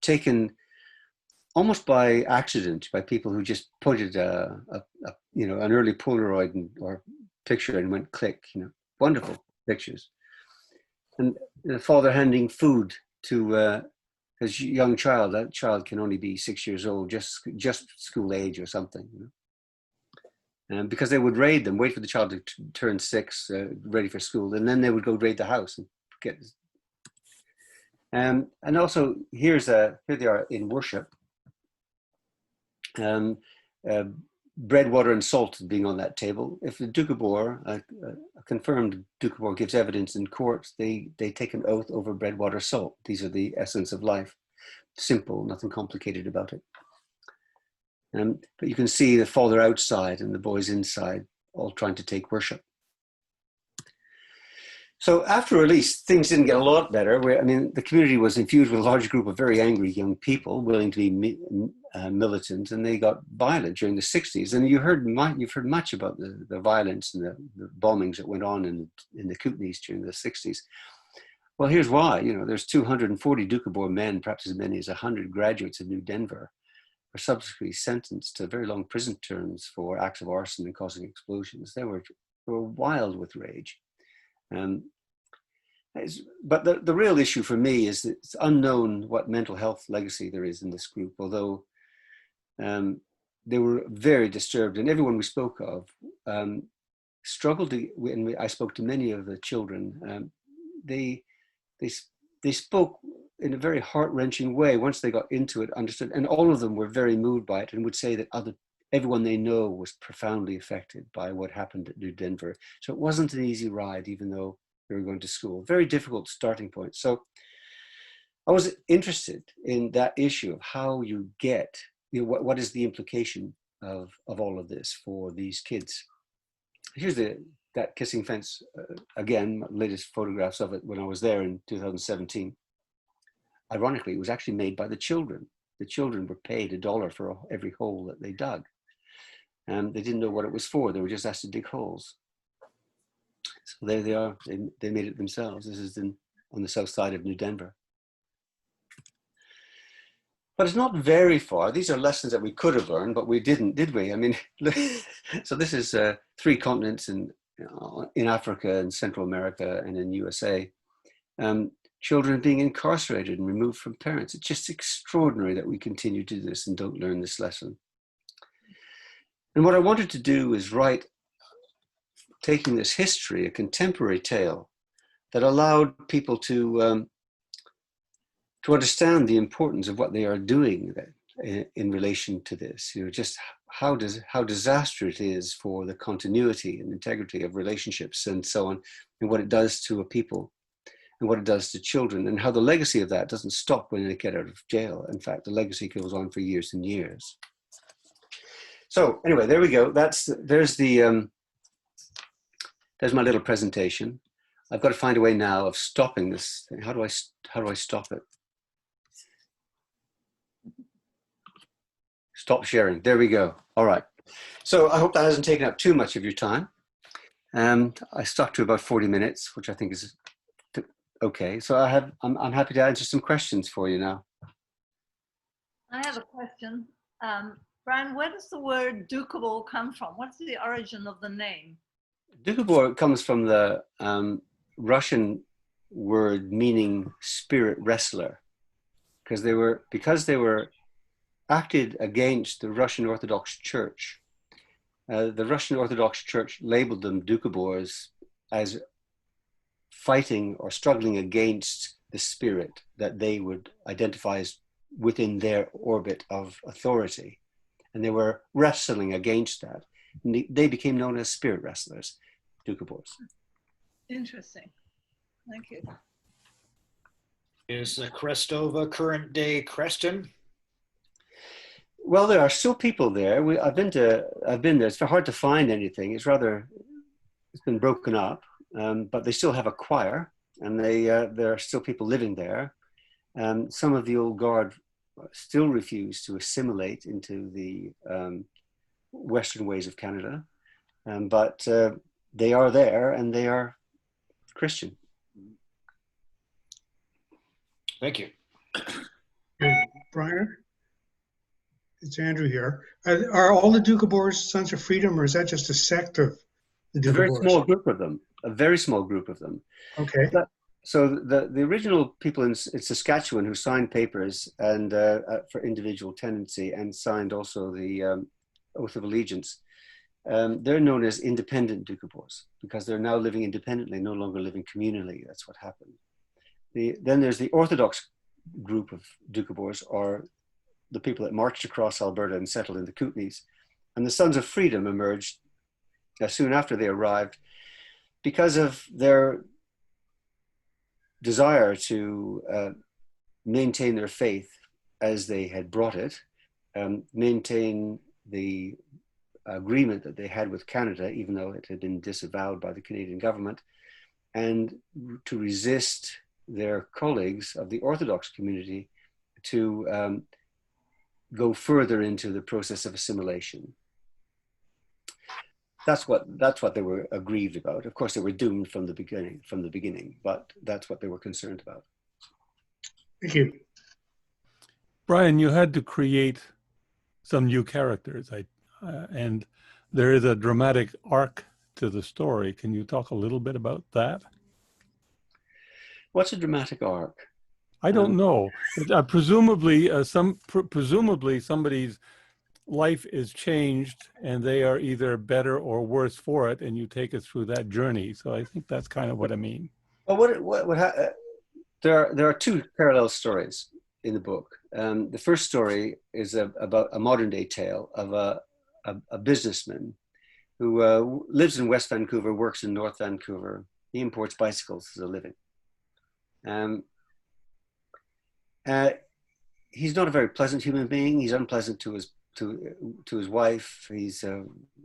taken almost by accident by people who just put it you know, an early Polaroid or picture and went click, you know, wonderful pictures. And the father handing food to his young child. That child can only be 6 years old, just school age or something, you know. And because they would raid them, wait for the child to turn 6, ready for school, and then they would go raid the house and get. And also here they are in worship. Bread, water, and salt being on that table. If the Doukhobor, a confirmed Doukhobor, gives evidence in court, they take an oath over bread, water, salt. These are the essence of life. Simple, nothing complicated about it. But you can see the father outside and the boys inside, all trying to take worship. So after release, things didn't get a lot better. I mean, the community was infused with a large group of very angry young people willing to be militant, and they got violent during the 60s. And you've heard much about the violence and the bombings that went on in the Kootenays during the 60s. Well, here's why. You know, there's 240 Doukhobor men, perhaps as many as 100 graduates of New Denver, were subsequently sentenced to very long prison terms for acts of arson and causing explosions. They were wild with rage. But the real issue for me is that it's unknown what mental health legacy there is in this group, although they were very disturbed, and everyone we spoke of struggled to, when I spoke to many of the children, they spoke in a very heart-wrenching way once they got into it, understood, and all of them were very moved by it and would say that everyone they know was profoundly affected by what happened at New Denver. So it wasn't an easy ride, even though they were going to school. Very difficult starting point. So I was interested in that issue of how you get, you know, what is the implication of all of this for these kids. Here's that kissing fence, again, latest photographs of it when I was there in 2017. Ironically, it was actually made by the children. The children were paid $1 for every hole that they dug. And they didn't know what it was for. They were just asked to dig holes. So there they are. They made it themselves. This is on the south side of New Denver. But it's not very far. These are lessons that we could have learned, but we didn't, did we? I mean, so this is 3 continents in Africa and Central America and in USA. Children being incarcerated and removed from parents. It's just extraordinary that we continue to do this and don't learn this lesson. And what I wanted to do is write, taking this history, a contemporary tale that allowed people to understand the importance of what they are doing in relation to this. You know, just how disastrous it is for the continuity and integrity of relationships and so on, and what it does to a people and what it does to children, and how the legacy of that doesn't stop when they get out of jail. In fact, the legacy goes on for years and years. So anyway, there we go. There's my little presentation. I've got to find a way now of stopping this thing. How do I stop it? Stop sharing. There we go. All right. So I hope that hasn't taken up too much of your time. I stuck to about 40 minutes, which I think is okay. So I'm happy to answer some questions for you now. I have a question. Brian, where does the word Doukhobor come from? What's the origin of the name? Doukhobor comes from the Russian word meaning spirit wrestler, because they were acted against the Russian Orthodox Church. The Russian Orthodox Church labeled them Doukhobors as fighting or struggling against the spirit that they would identify as within their orbit of authority. And they were wrestling against that. And they became known as spirit wrestlers, Doukhobors. Interesting. Thank you. Is Crestova current day Creston? Well, there are still people there. I've been there. It's very hard to find anything. It's been broken up, but they still have a choir, and there are still people living there. Some of the old guard still refuse to assimilate into the Western ways of Canada, but they are there and they are Christian. Thank you. Brian, it's Andrew here. Are all the Doukhobors Sons of Freedom, or is that just a sect of the A very small Doukhobors? group of them. A very small group of them. Okay. So the original people in Saskatchewan who signed papers and for individual tenancy and signed also the Oath of Allegiance, they're known as independent Doukhobors because they're now living independently, no longer living communally. That's what happened. Then there's the Orthodox group of Doukhobors, or the people that marched across Alberta and settled in the Kootenays. And the Sons of Freedom emerged soon after they arrived because of their desire to maintain their faith as they had brought it, maintain the agreement that they had with Canada, even though it had been disavowed by the Canadian government, and to resist their colleagues of the Orthodox community to go further into the process of assimilation. That's what they were aggrieved about. Of course, they were doomed from the beginning, but that's what they were concerned about. Thank you. Brian, you had to create some new characters, and there is a dramatic arc to the story. Can you talk a little bit about that? What's a dramatic arc? I don't know. Presumably, presumably somebody's life is changed and they are either better or worse for it, and you take us through that journey. So I think that's kind of what I mean. Well, there are two parallel stories in the book. The first story is about a modern day tale of a businessman who lives in West Vancouver, works in North Vancouver. He imports bicycles as a living. He's not a very pleasant human being. He's unpleasant to his wife. He's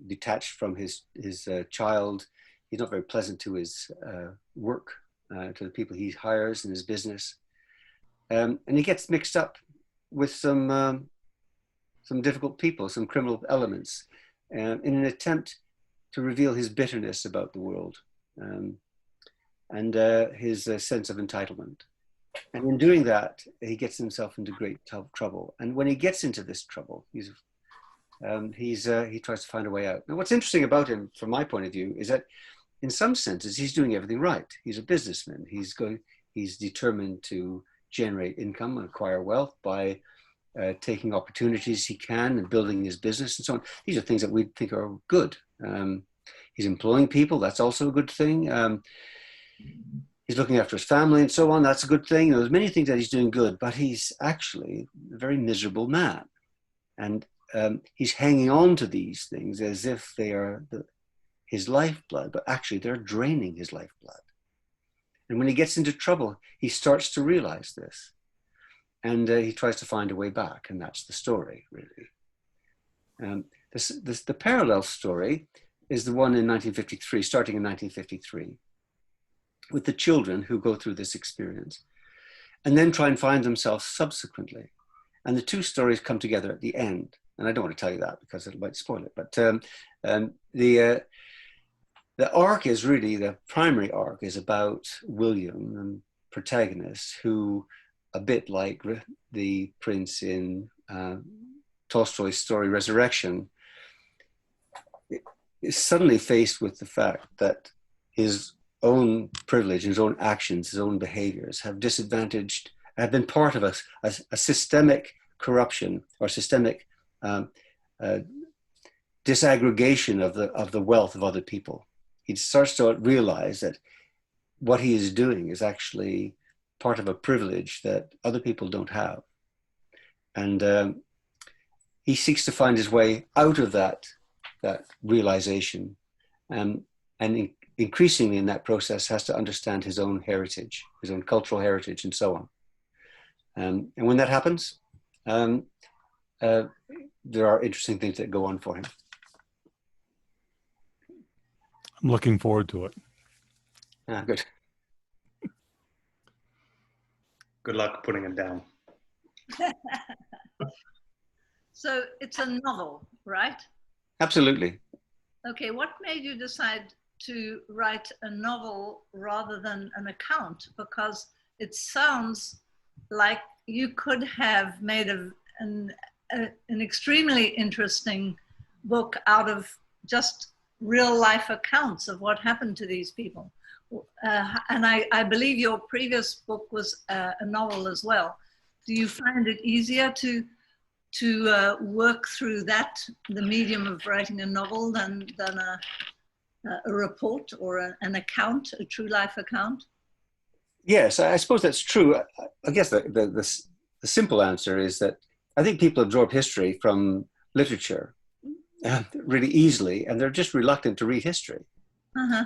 detached from his child. He's not very pleasant to his work, to the people he hires in his business. And he gets mixed up with some difficult people, some criminal elements, in an attempt to reveal his bitterness about the world and his sense of entitlement. And in doing that, he gets himself into great trouble. And when he gets into this trouble, he tries to find a way out. Now, what's interesting about him, from my point of view, is that in some senses, he's doing everything right. He's a businessman. He's determined to generate income and acquire wealth by taking opportunities he can and building his business and so on. These are things that we think are good. He's employing people. That's also a good thing. He's looking after his family and so on. That's a good thing. There's many things that he's doing good, but he's actually a very miserable man. And he's hanging on to these things as if they are his lifeblood, but actually they're draining his lifeblood. And when he gets into trouble, he starts to realize this. And he tries to find a way back. And that's the story, really. The parallel story is the one in 1953, starting in 1953. With the children who go through this experience and then try and find themselves subsequently. And the two stories come together at the end. And I don't want to tell you that because it might spoil it. But the arc is really, the primary arc is about William, the protagonist, who, a bit like the prince in Tolstoy's story Resurrection, is suddenly faced with the fact that his own privilege, his own actions, his own behaviors have been part of a systemic corruption or systemic disaggregation of the wealth of other people. He starts to realize that what he is doing is actually part of a privilege that other people don't have. And he seeks to find his way out of that realization, and increasingly in that process has to understand his own heritage, his own cultural heritage and so on. And when that happens, there are interesting things that go on for him. I'm looking forward to it. Good. Good luck putting it down. So it's a novel, right? Absolutely. Okay, what made you decide to write a novel rather than an account? Because it sounds like you could have made an extremely interesting book out of just real life accounts of what happened to these people. And I believe your previous book was a novel as well. Do you find it easier to work through that, the medium of writing a novel, than a report or an account, a true life account? Yes, I suppose that's true. I guess the simple answer is that I think people absorb history from literature really easily, and they're just reluctant to read history. Uh-huh.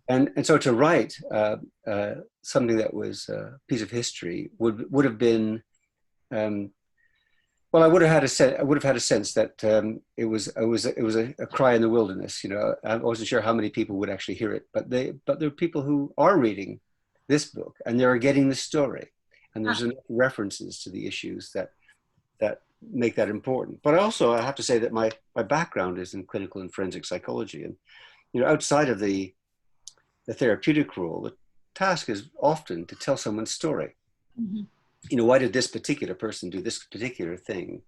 And so to write something that was a piece of history would have been, well, I would have had a sense that it was a cry in the wilderness. You know, I wasn't sure how many people would actually hear it, but there are people who are reading this book and they are getting the story, and there's enough references to the issues that make that important. But also, I have to say that my background is in clinical and forensic psychology, and you know, outside of the therapeutic role, the task is often to tell someone's story. Mm-hmm. You know, why did this particular person do this particular thing?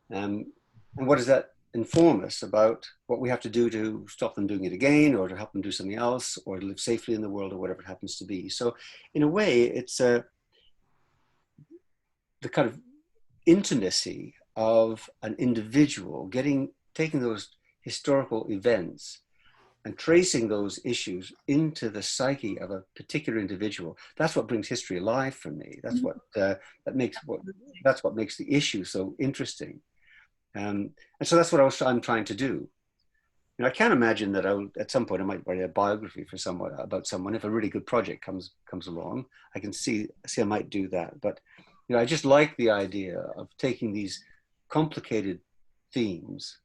And what does that inform us about what we have to do to stop them doing it again, or to help them do something else, or to live safely in the world, or whatever it happens to be. So in a way, it's the kind of intimacy of an individual taking those historical events and tracing those issues into the psyche of a particular individual. That's what brings history alive for me. That's what that's what makes the issue so interesting. And so that's what I'm trying to do. You know, I can't imagine that at some point I might write a biography for someone about someone. If a really good project comes along, I can see I might do that. But you know, I just like the idea of taking these complicated themes,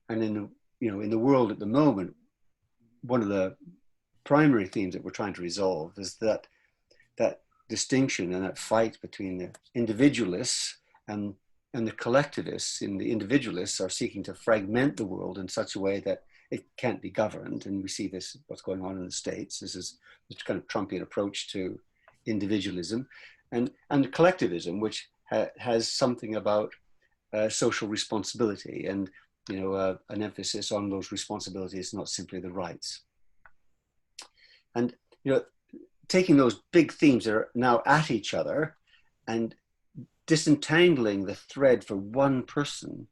and in the world at the moment, one of the primary themes that we're trying to resolve is that distinction and that fight between the individualists and the collectivists. And the individualists are seeking to fragment the world in such a way that it can't be governed. And we see this, what's going on in the States. This is this kind of Trumpian approach to individualism, and collectivism, which has something about social responsibility, and you know, an emphasis on those responsibilities, not simply the rights. And you know, taking those big themes that are now at each other and disentangling the thread for one person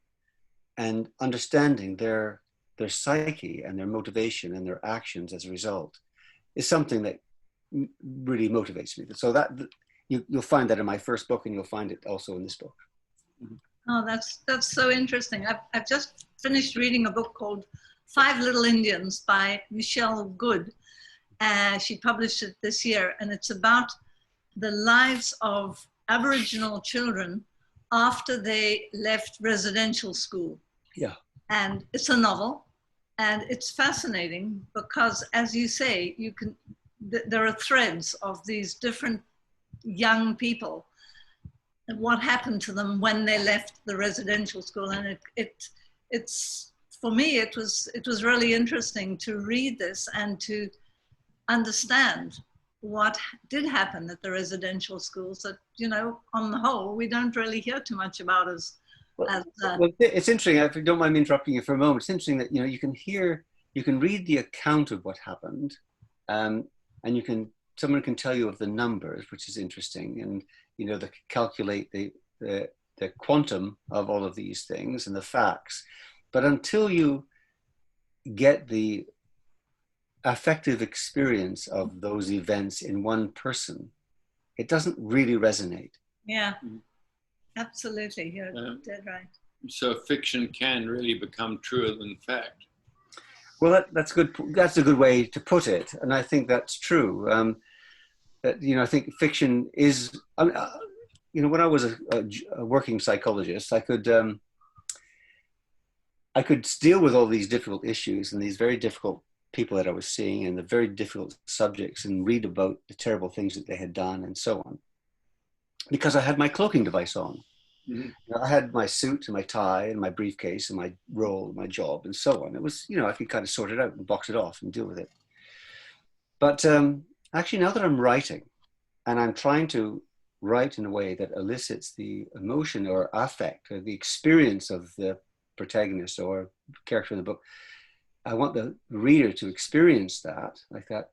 and understanding their psyche and their motivation and their actions as a result is something that really motivates me. So that you'll find that in my first book, and you'll find it also in this book. Oh, that's so interesting. I've just finished reading a book called 5 Little Indians by Michelle Good. She published it this year, and it's about the lives of Aboriginal children after they left residential school. Yeah. And it's a novel, and it's fascinating because, as you say, there are threads of these different young people and what happened to them when they left the residential school. And it's for me, it was really interesting to read this and to understand what did happen at the residential schools that, you know, on the whole, we don't really hear too much about well, it's interesting, if you don't mind me interrupting you for a moment. It's interesting that, you know, you can read the account of what happened, and someone can tell you of the numbers, which is interesting, and you know, they calculate the quantum of all of these things and the facts. But until you get the affective experience of those events in one person, it doesn't really resonate. Yeah, absolutely. You're dead right. So fiction can really become truer than fact. Well, that's good. That's a good way to put it, and I think that's true. You know, I think fiction is. You know, when I was a working psychologist, I could deal with all these difficult issues and these very difficult people that I was seeing and the very difficult subjects, and read about the terrible things that they had done and so on, because I had my cloaking device on. Mm-hmm. You know, I had my suit and my tie and my briefcase and my role and my job and so on. It was, you know, I could kind of sort it out and box it off and deal with it. But actually, now that I'm writing and I'm trying to write in a way that elicits the emotion or affect or the experience of the protagonist or character in the book, I want the reader to experience that like that.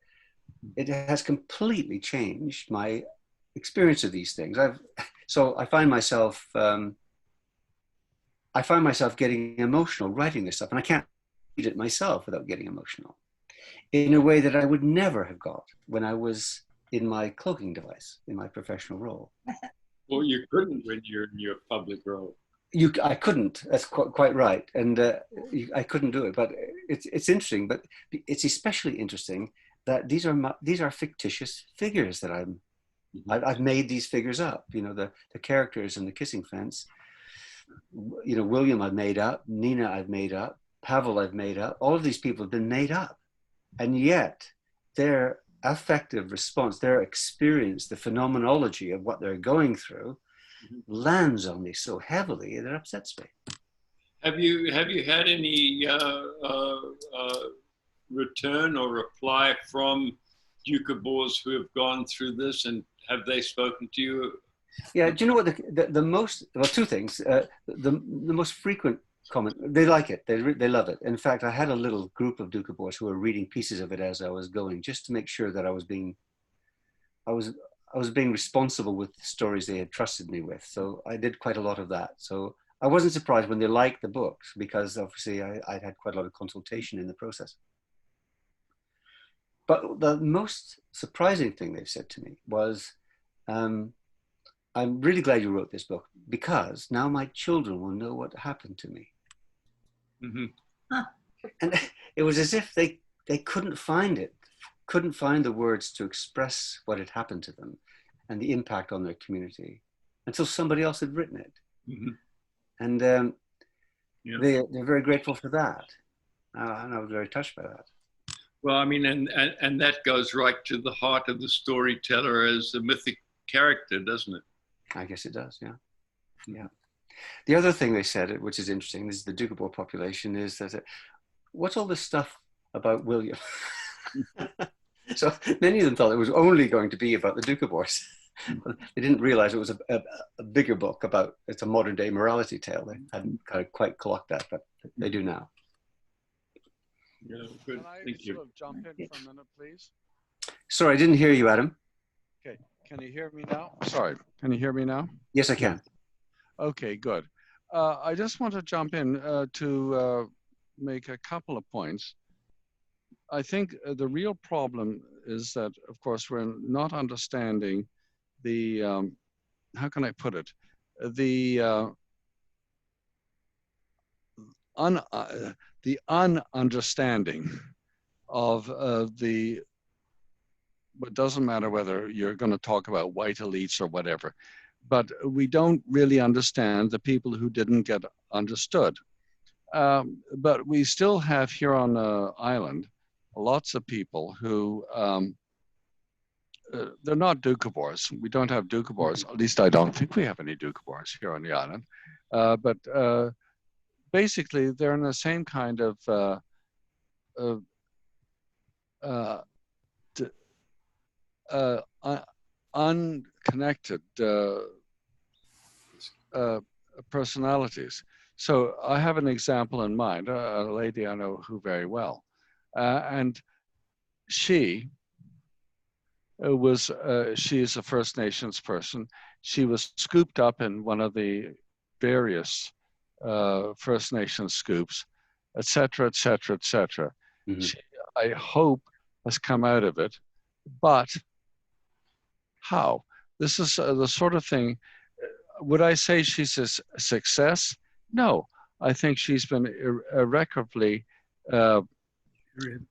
It has completely changed my experience of these things. So I find myself getting emotional writing this stuff, and I can't read it myself without getting emotional in a way that I would never have got when I was in my cloaking device in my professional role. Well, you couldn't when you're in your public role. I couldn't. That's quite right, and I couldn't do it. But it's interesting. But it's especially interesting that these are fictitious figures that I've made these figures up. You know, the characters in the kissing fence. You know, William I've made up, Nina I've made up, Pavel I've made up. All of these people have been made up, and yet their affective response, their experience, the phenomenology of what they're going through, lands on me so heavily that it upsets me. Have you had any return or reply from Duke-Boers who have gone through this, and have they spoken to you? Yeah, do you know what the most, well, two things. The most frequent comment, they like it, they love it. In fact, I had a little group of Duke-Boers who were reading pieces of it as I was going, just to make sure that I was being responsible with the stories they had trusted me with. So I did quite a lot of that. So I wasn't surprised when they liked the books, because obviously I'd had quite a lot of consultation in the process. But the most surprising thing they've said to me was, I'm really glad you wrote this book, because now my children will know what happened to me. Mm-hmm. Huh. And it was as if they couldn't find the words to express what had happened to them and the impact on their community until somebody else had written it. Mm-hmm. And Yeah. they're very grateful for that. And I was very touched by that. Well, I mean, and that goes right to the heart of the storyteller as a mythic character, doesn't it? I guess it does, yeah. Yeah. The other thing they said, which is interesting, this is the Duke-Boer population, is that what's all this stuff about William? So many of them thought it was only going to be about the Duke-Boers. They didn't realize it was a bigger book about, it's a modern day morality tale. They hadn't kind of quite clocked that, but they do now. Yeah, good. Can I Thank you. sort of jump in for a minute, please? Sorry, I didn't hear you, Adam. Okay, can you hear me now? Sorry, can you hear me now? Yes, I can. Okay, good. I just want to jump in to make a couple of points. I think the real problem is that, of course, we're not understanding the, how can I put it? The ununderstanding of it doesn't matter whether you're going to talk about white elites or whatever, but we don't really understand the people who didn't get understood. But we still have here on the island lots of people who, they're not Duke-Boers. We don't have Duke-Boers. At least I don't think we have any Duke-Boers here on the island. But basically, they're in the same kind of unconnected personalities. So I have an example in mind, a lady I know who very well. And she is a First Nations person. She was scooped up in one of the various First Nations scoops, et cetera, et cetera, et cetera. Mm-hmm. She, I hope, has come out of it. But how? This is the sort of thing, would I say she's a success? No, I think she's been irreparably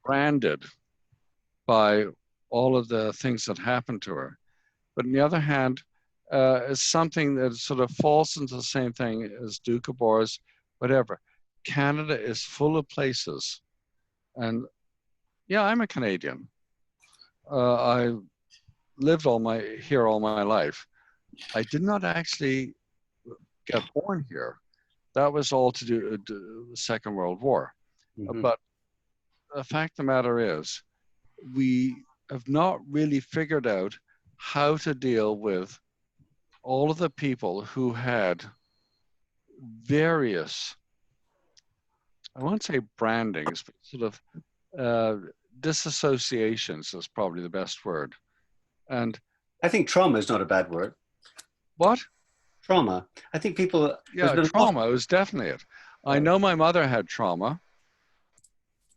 branded by all of the things that happened to her. But on the other hand, it's something that sort of falls into the same thing as Duke-Boers, whatever. Canada is full of places. And yeah, I'm a Canadian. I lived here all my life. I did not actually get born here. That was all to do with the Second World War. Mm-hmm. But the fact of the matter is, we have not really figured out how to deal with all of the people who had various, I won't say brandings, but sort of disassociations is probably the best word. And I think trauma is not a bad word. what? Trauma. I think people. Yeah, trauma is definitely it. I know my mother had trauma.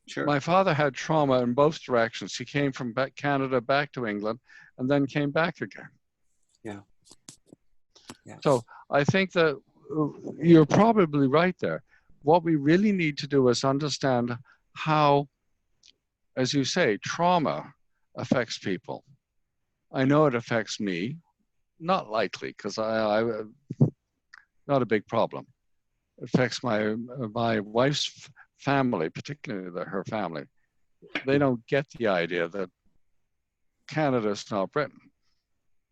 Sure. My father had trauma in both directions. He came from Canada back to England and then came back again. Yeah. Yeah. So I think that you're probably right there. What we really need to do is understand how, as you say, trauma affects people. I know it affects me, not likely, because I not a big problem. It affects my wife's family, particularly her family. They don't get the idea that Canada is not Britain,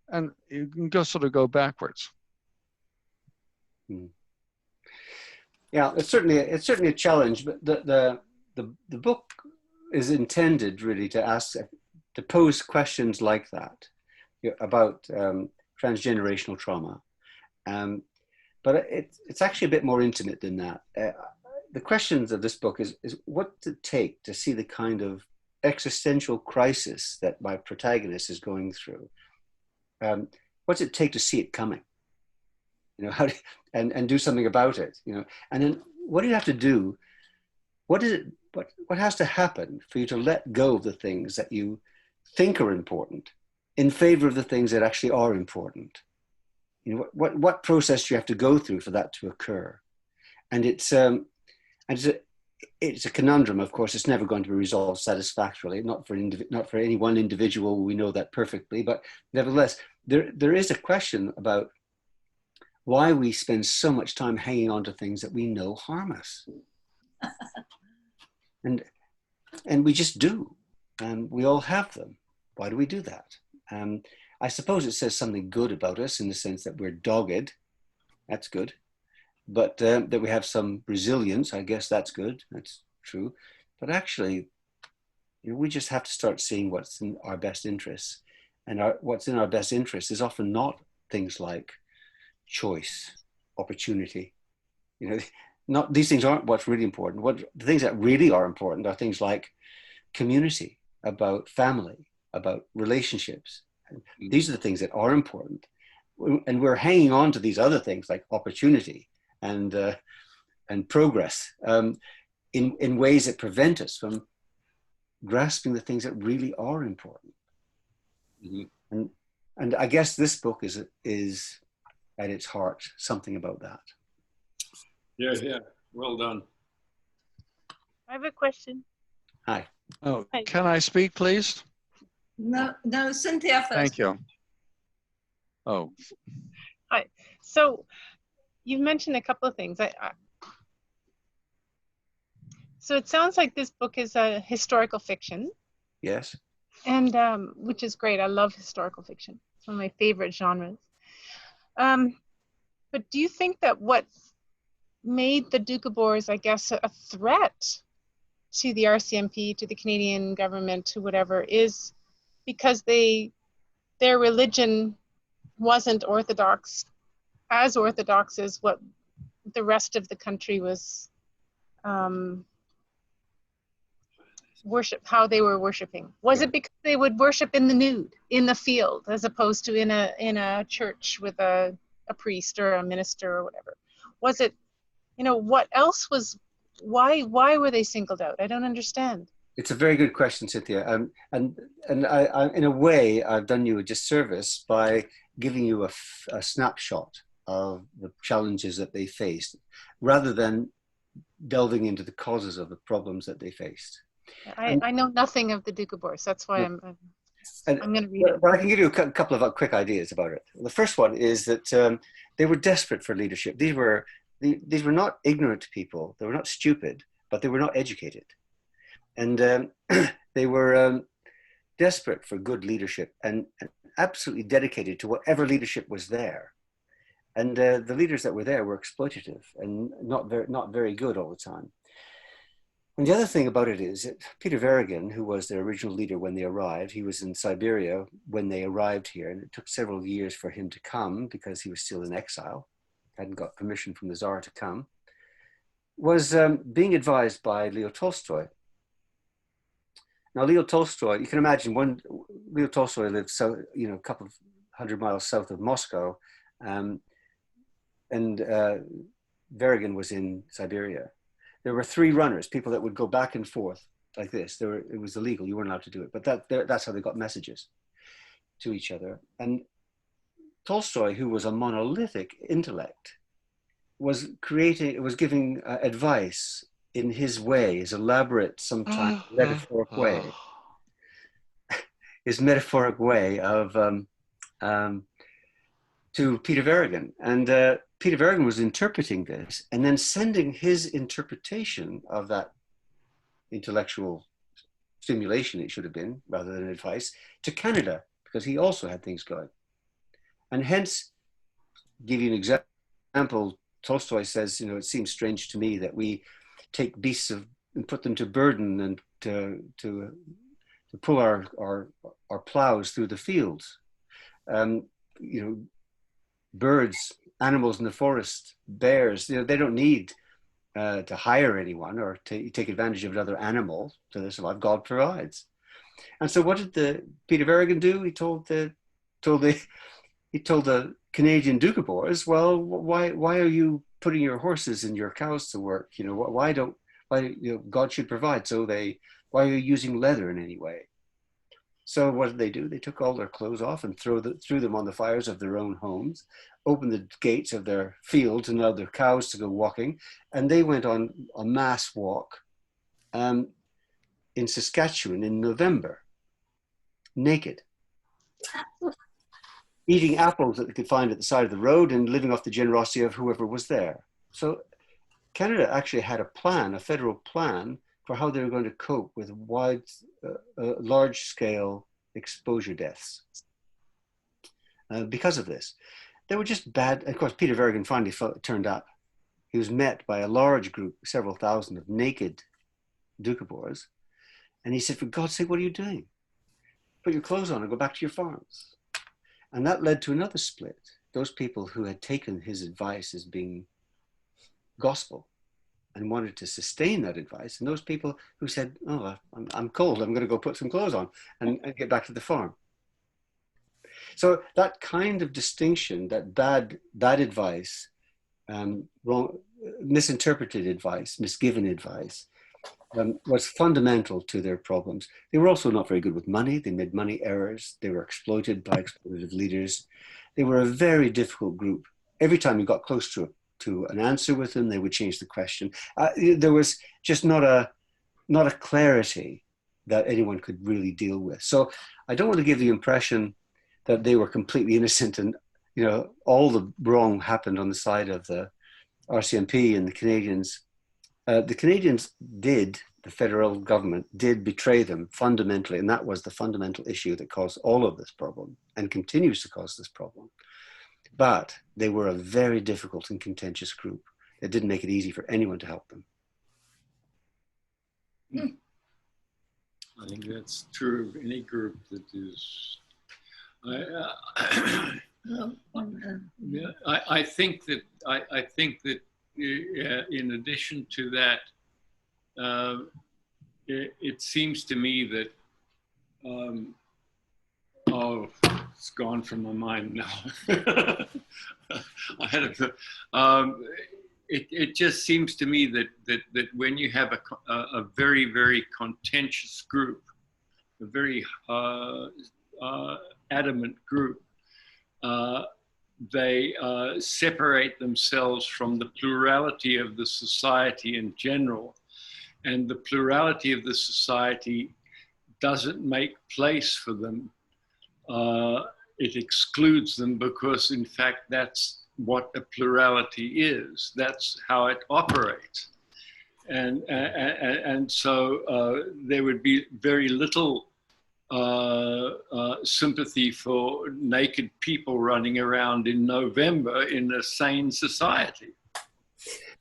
and you can just sort of go backwards. Yeah, it's certainly a challenge, but the book is intended really to pose questions like that, about transgenerational trauma. But it's actually a bit more intimate than that. The questions of this book is what does it take to see the kind of existential crisis that my protagonist is going through? What's it take to see it coming? How and do something about it? And then what do you have to do? What has to happen for you to let go of the things that you think are important in favor of the things that actually are important? What process do you have to go through for that to occur? And it's a conundrum. Of course, it's never going to be resolved satisfactorily. Not for any one individual. We know that perfectly. But nevertheless, there is a question about why we spend so much time hanging on to things that we know harm us, and we just do, and we all have them. Why do we do that? I suppose it says something good about us in the sense that we're dogged. That's good. But that we have some resilience, I guess that's good. That's true. But actually, we just have to start seeing what's in our best interests. And what's in our best interest is often not things like choice, opportunity. Not these things aren't what's really important. The things that really are important are things like community, about family, about relationships. These are the things that are important, and we're hanging on to these other things like opportunity and progress in ways that prevent us from grasping the things that really are important. Mm-hmm. And I guess this book is at its heart something about that. Yeah. Well done. I have a question. Hi. Oh, can I speak, please? No, Cynthia first. Thank you. Oh. Hi. So you've mentioned a couple of things. So it sounds like this book is a historical fiction. Yes. And which is great. I love historical fiction. It's one of my favorite genres. But do you think that what made the Doukhobors, I guess, a threat to the RCMP, to the Canadian government, to whatever, is because their religion wasn't as orthodox as what the rest of the country was how they were worshiping? Was it because they would worship in the nude, in the field, as opposed to in a church with a priest or a minister or whatever? Was it, what else was, why were they singled out? I don't understand. It's a very good question, Cynthia. And I, in a way, I've done you a disservice by giving you a snapshot of the challenges that they faced, rather than delving into the causes of the problems that they faced. I know nothing of the Doukhobors. That's why I'm going to read it. But I can give you a couple of quick ideas about it. The first one is that they were desperate for leadership. These were not ignorant people. They were not stupid, but they were not educated. And they were desperate for good leadership and absolutely dedicated to whatever leadership was there. And the leaders that were there were exploitative and not very good all the time. And the other thing about it is that Peter Verigan, who was their original leader when they arrived, he was in Siberia when they arrived here, and it took several years for him to come because he was still in exile, hadn't got permission from the Tsar to come, was being advised by Leo Tolstoy. Now, Leo Tolstoy, you can imagine Leo Tolstoy lived a couple of 100 miles south of Moscow, and Verigan was in Siberia. There were 3 runners, people that would go back and forth like this. It was illegal, you weren't allowed to do it, but that's how they got messages to each other. And Tolstoy, who was a monolithic intellect, was giving advice in his way, his elaborate, sometimes metaphoric way, his metaphoric way of to Peter Verigan. And Peter Verigan was interpreting this and then sending his interpretation of that intellectual stimulation, it should have been, rather than advice, to Canada, because he also had things going. And hence, give you an example, Tolstoy says, it seems strange to me that we take beasts and put them to burden and to pull our plows through the fields. Birds, animals in the forest, bears, they don't need to hire anyone or to take advantage of another animal to survive. God provides. And so what did Peter Verigan do? He told the Canadian Doukhobors, well, why are you putting your horses and your cows to work? Why God should provide. So why are you using leather in any way? So what did they do? They took all their clothes off and threw them on the fires of their own homes, opened the gates of their fields and allowed their cows to go walking. And they went on a mass walk in Saskatchewan in November, naked, eating apples that they could find at the side of the road and living off the generosity of whoever was there. So Canada actually had a federal plan for how they were going to cope with large-scale exposure deaths because of this. They were just bad. Of course, Peter Verigan finally turned up. He was met by a large group, several thousand of naked Doukhobors. And he said, for God's sake, what are you doing? Put your clothes on and go back to your farms. And that led to another split. Those people who had taken his advice as being gospel and wanted to sustain that advice, and those people who said, oh, I'm cold, I'm going to go put some clothes on and get back to the farm. So that kind of distinction, that bad advice, wrong, misinterpreted advice, misgiven advice, was fundamental to their problems. They were also not very good with money. They made money errors. They were exploited by exploitative leaders. They were a very difficult group. Every time you got close to an answer with them, they would change the question. There was just not a clarity that anyone could really deal with. So I don't want to give the impression that they were completely innocent and all the wrong happened on the side of the RCMP and the Canadians. The Canadians the federal government did betray them fundamentally, and that was the fundamental issue that caused all of this problem and continues to cause this problem. But they were a very difficult and contentious group that didn't make it easy for anyone to help them. I think that's true of any group that is. I think that in addition to that, it seems to me that it's gone from my mind now. I had it just seems to me that when you have a very, very contentious group, a very adamant group, they separate themselves from the plurality of the society in general. And the plurality of the society doesn't make place for them. It excludes them because, in fact, that's what a plurality is. That's how it operates. And so there would be very little sympathy for naked people running around in November in a sane society.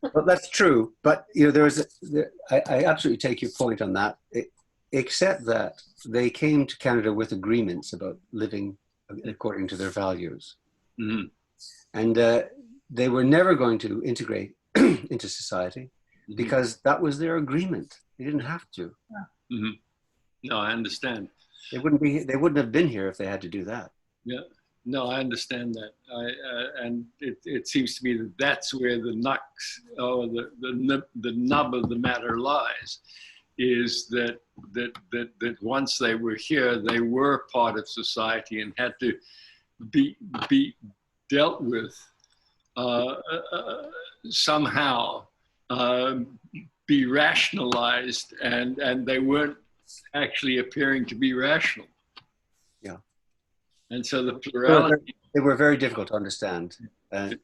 Well, that's true. But, you know, I absolutely take your point on that, except that they came to Canada with agreements about living according to their values. Mhm. And they were never going to integrate into society because that was their agreement. They didn't have to. Mhm. No, I understand. They wouldn't have been here if they had to do that. Yeah, no, I understand that. And it seems to me that that's where the nux or the nub of the matter lies, is that once they were here, they were part of society and had to be dealt with somehow, be rationalized, and they weren't actually appearing to be rational. Yeah. And so the plurality. They were very difficult to understand. And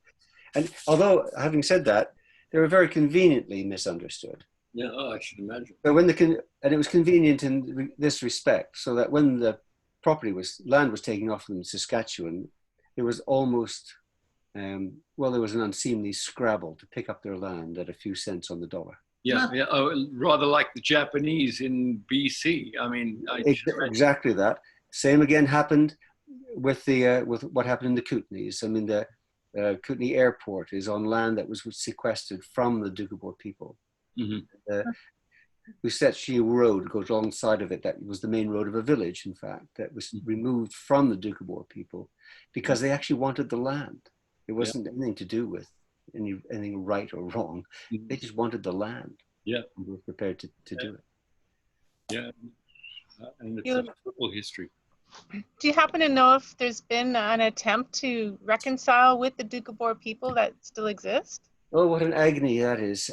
although, having said that, they were very conveniently misunderstood. Yeah, oh, I should imagine. But and it was convenient in this respect, so that when the land was taken off them in Saskatchewan, there was almost, there was an unseemly scrabble to pick up their land at a few cents on the dollar. Yeah, yeah. Oh, rather like the Japanese in BC. I mean, exactly that. Same again happened with with what happened in the Kootenays. I mean, the Kootenay Airport is on land that was sequestered from the Doukhobor people. Mm-hmm. Usetchi Road goes alongside of it. That was the main road of a village, in fact, that was removed from the Doukhobor people because they actually wanted the land. It wasn't anything to do with anything right or wrong. They just wanted the land. Yeah, and were prepared to do it. Yeah, and it's a football history. Do you happen to know if there's been an attempt to reconcile with the Doukhobor people that still exist? Oh, what an agony that is.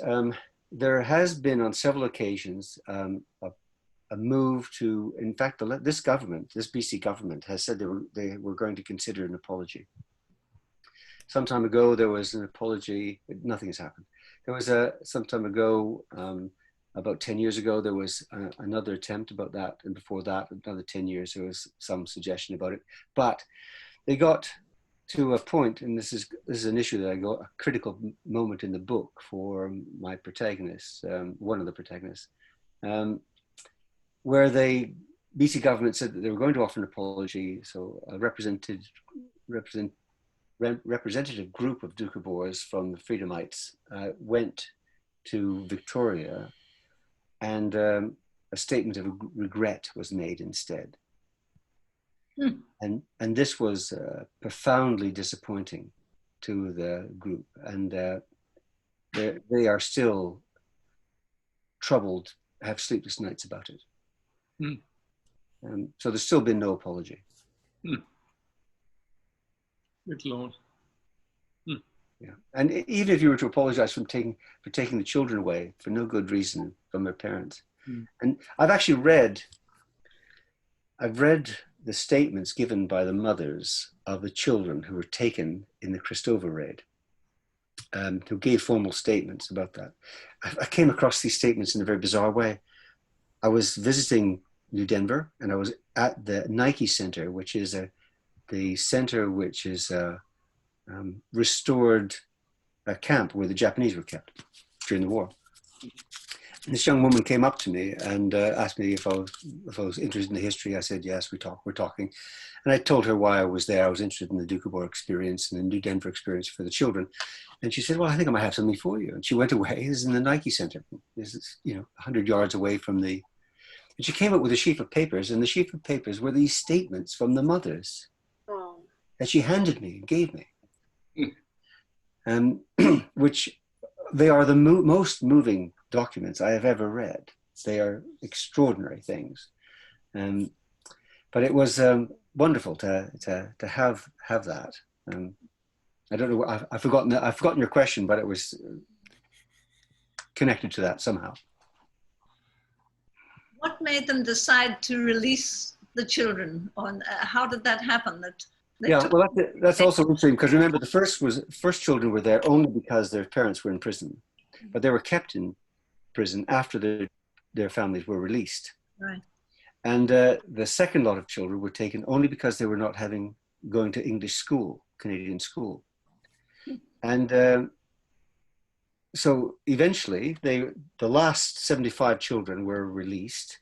There has been on several occasions a move to, in fact, this BC government has said they were going to consider an apology. Some time ago, there was an apology, but nothing has happened. There was some time ago, about 10 years ago, there was another attempt about that. And before that, another 10 years, there was some suggestion about it. But they got to a point, and this is an issue that I got a critical moment in the book for my protagonist, one of the protagonists, where BC government said that they were going to offer an apology. So a representative group of Doukhobors from the Freedomites went to Victoria, and a statement of regret was made instead. And this was profoundly disappointing to the group, and they are still troubled, have sleepless nights about it. So there's still been no apology. Good Lord. Yeah, and even if you were to apologize for taking the children away for no good reason from their parents, and I've read the statements given by the mothers of the children who were taken in the Christova raid, who gave formal statements about that. I came across these statements in a very bizarre way. I was visiting New Denver, and I was at the Nike Center, which is the center which is restored a camp where the Japanese were kept during the war. And this young woman came up to me and asked me if I was interested in the history. I said, yes, we're talking. And I told her why I was there. I was interested in the Doukhobor experience and the New Denver experience for the children. And she said, well, I think I might have something for you. And she went away. This is in the Nike Center. This is, 100 yards away from the... And she came up with a sheaf of papers, and the sheaf of papers were these statements from the mothers that she handed me, gave me. Which they are the most moving documents I have ever read. They are extraordinary things. But it was wonderful to have that. I don't know, I've forgotten your question, but it was connected to that somehow. What made them decide to release the children? How did that happen? That's also interesting, because remember, the first children were there only because their parents were in prison, but they were kept in prison after their families were released. Right. And the second lot of children were taken only because they were not going to English school, Canadian school. And so eventually, the last 75 children were released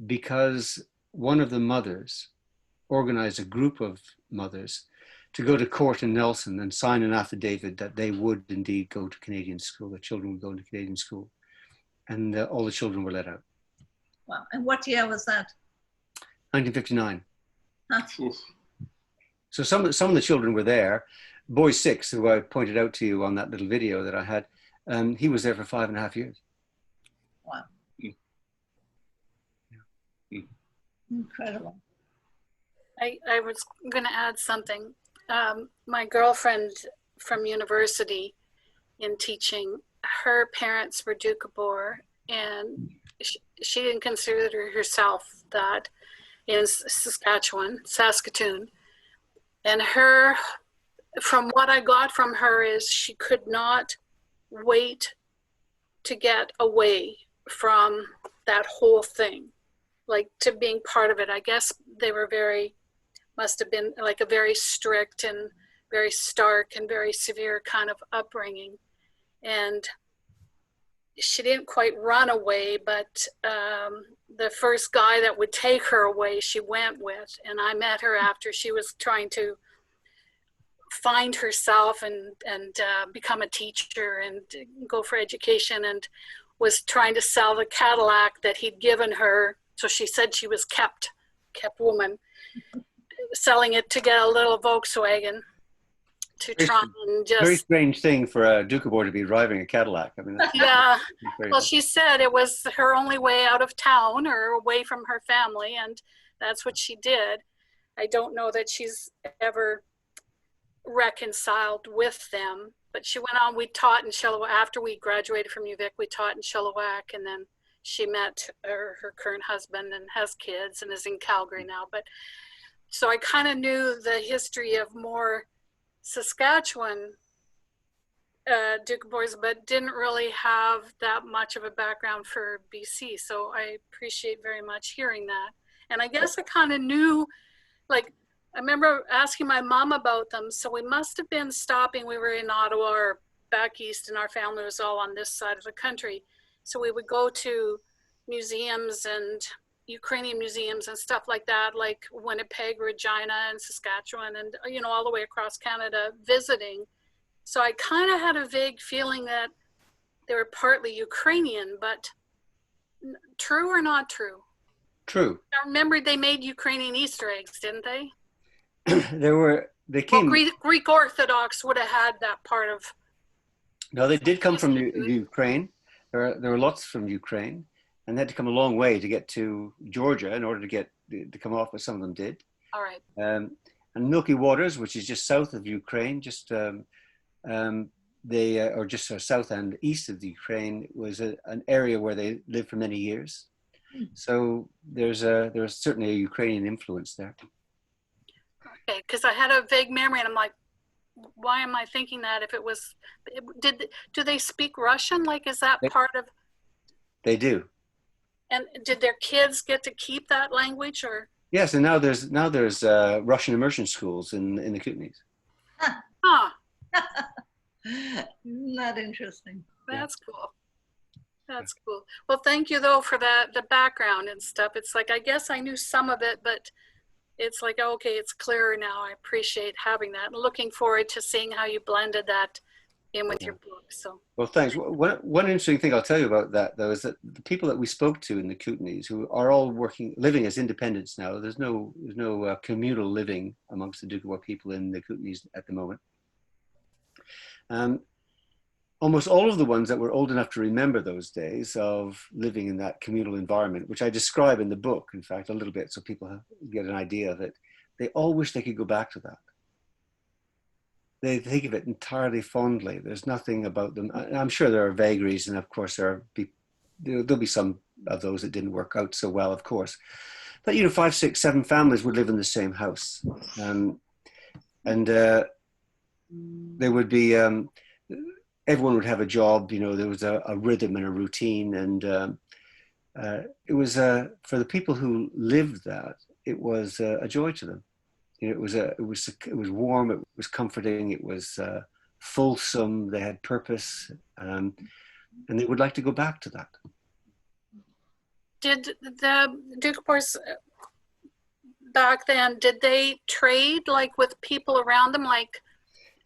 because one of the mothers organized a group of mothers to go to court in Nelson and sign an affidavit that they would indeed go to Canadian school, the children would go to Canadian school. And all the children were let out. Wow. And what year was that? 1959. Huh. So some of the children were there. Boy 6, who I pointed out to you on that little video that I had, he was there for 5.5 years. Wow. Incredible. I was going to add something. My girlfriend from university in teaching, her parents were Doukhobor, and she didn't consider herself that in Saskatoon. And her, from what I got from her, is she could not wait to get away from that whole thing, like to being part of it. I guess they were must have been like a very strict and very stark and very severe kind of upbringing. And she didn't quite run away, but the first guy that would take her away, she went with. And I met her after she was trying to find herself and become a teacher and go for education, and was trying to sell the Cadillac that he'd given her. So she said she was kept woman, selling it to get a little Volkswagen to try and just... Very strange thing for a Doukhobor to be driving a Cadillac. I mean, yeah. Well, she said it was her only way out of town or away from her family, and that's what she did. I don't know that she's ever reconciled with them, but she went on. We taught in Chilliwack. After we graduated from UVic, we taught in Chilliwack, and then she met her current husband and has kids and is in Calgary now. But so I kind of knew the history of more Saskatchewan Doukhobors, but didn't really have that much of a background for BC. So I appreciate very much hearing that. And I guess I kind of knew, like, I remember asking my mom about them. So we must have been stopping. We were in Ottawa or back east, and our family was all on this side of the country. So we would go to museums and Ukrainian museums and stuff like that, like Winnipeg, Regina, and Saskatchewan, and all the way across Canada visiting. So I kind of had a vague feeling that they were partly Ukrainian, but true or not true? True. I remember they made Ukrainian Easter eggs, didn't they? They came. Well, Greek Orthodox would have had that part of. No, they did come from Ukraine. There were lots from Ukraine, and they had to come a long way to get to Georgia in order to come off, but some of them did. All right. And Milky Waters, which is just south of Ukraine, just or just south and east of the Ukraine, was an area where they lived for many years. So there's certainly a Ukrainian influence there. Okay, because I had a vague memory, and I'm like, why am I thinking that? If it was, do they speak Russian? Like, is that part of? They do. And did their kids get to keep that language, or? Yes, and now there's Russian immersion schools in the Kootenays. Huh. Isn't that interesting? That's cool. That's cool. Well, thank you though for the background and stuff. It's like, I guess I knew some of it, but it's like, okay, it's clearer now. I appreciate having that. And looking forward to seeing how you blended that in with your book. So. Well, thanks. One interesting thing I'll tell you about that, though, is that the people that we spoke to in the Kootenays, who are all living as independents now, there's no communal living amongst the Doukhobor people in the Kootenays at the moment. Almost all of the ones that were old enough to remember those days of living in that communal environment, which I describe in the book, in fact, a little bit, so people get an idea of it, they all wish they could go back to that. They think of it entirely fondly. There's nothing about them. I'm sure there are vagaries, and of course there'll be some of those that didn't work out so well, of course. But 5, 6, 7 families would live in the same house, and there would be. Everyone would have a job, there was a rhythm and a routine, and it was for the people who lived that, it was a joy to them. It was warm, it was comforting, it was fulsome, they had purpose, and they would like to go back to that. Did the Doukhobors back then, did they trade like with people around them? Like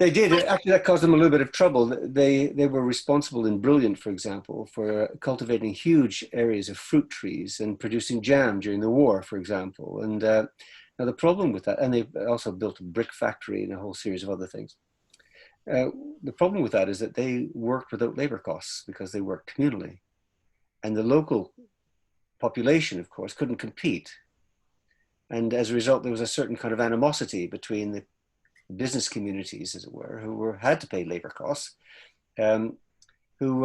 They did. Actually, that caused them a little bit of trouble. They were responsible in Brilliant, for example, for cultivating huge areas of fruit trees and producing jam during the war, for example. And now the problem with that, and they also built a brick factory and a whole series of other things. The problem with that is that they worked without labor costs because they worked communally. And the local population, of course, couldn't compete. And as a result, there was a certain kind of animosity between the business communities, as it were, who had to pay labor costs, who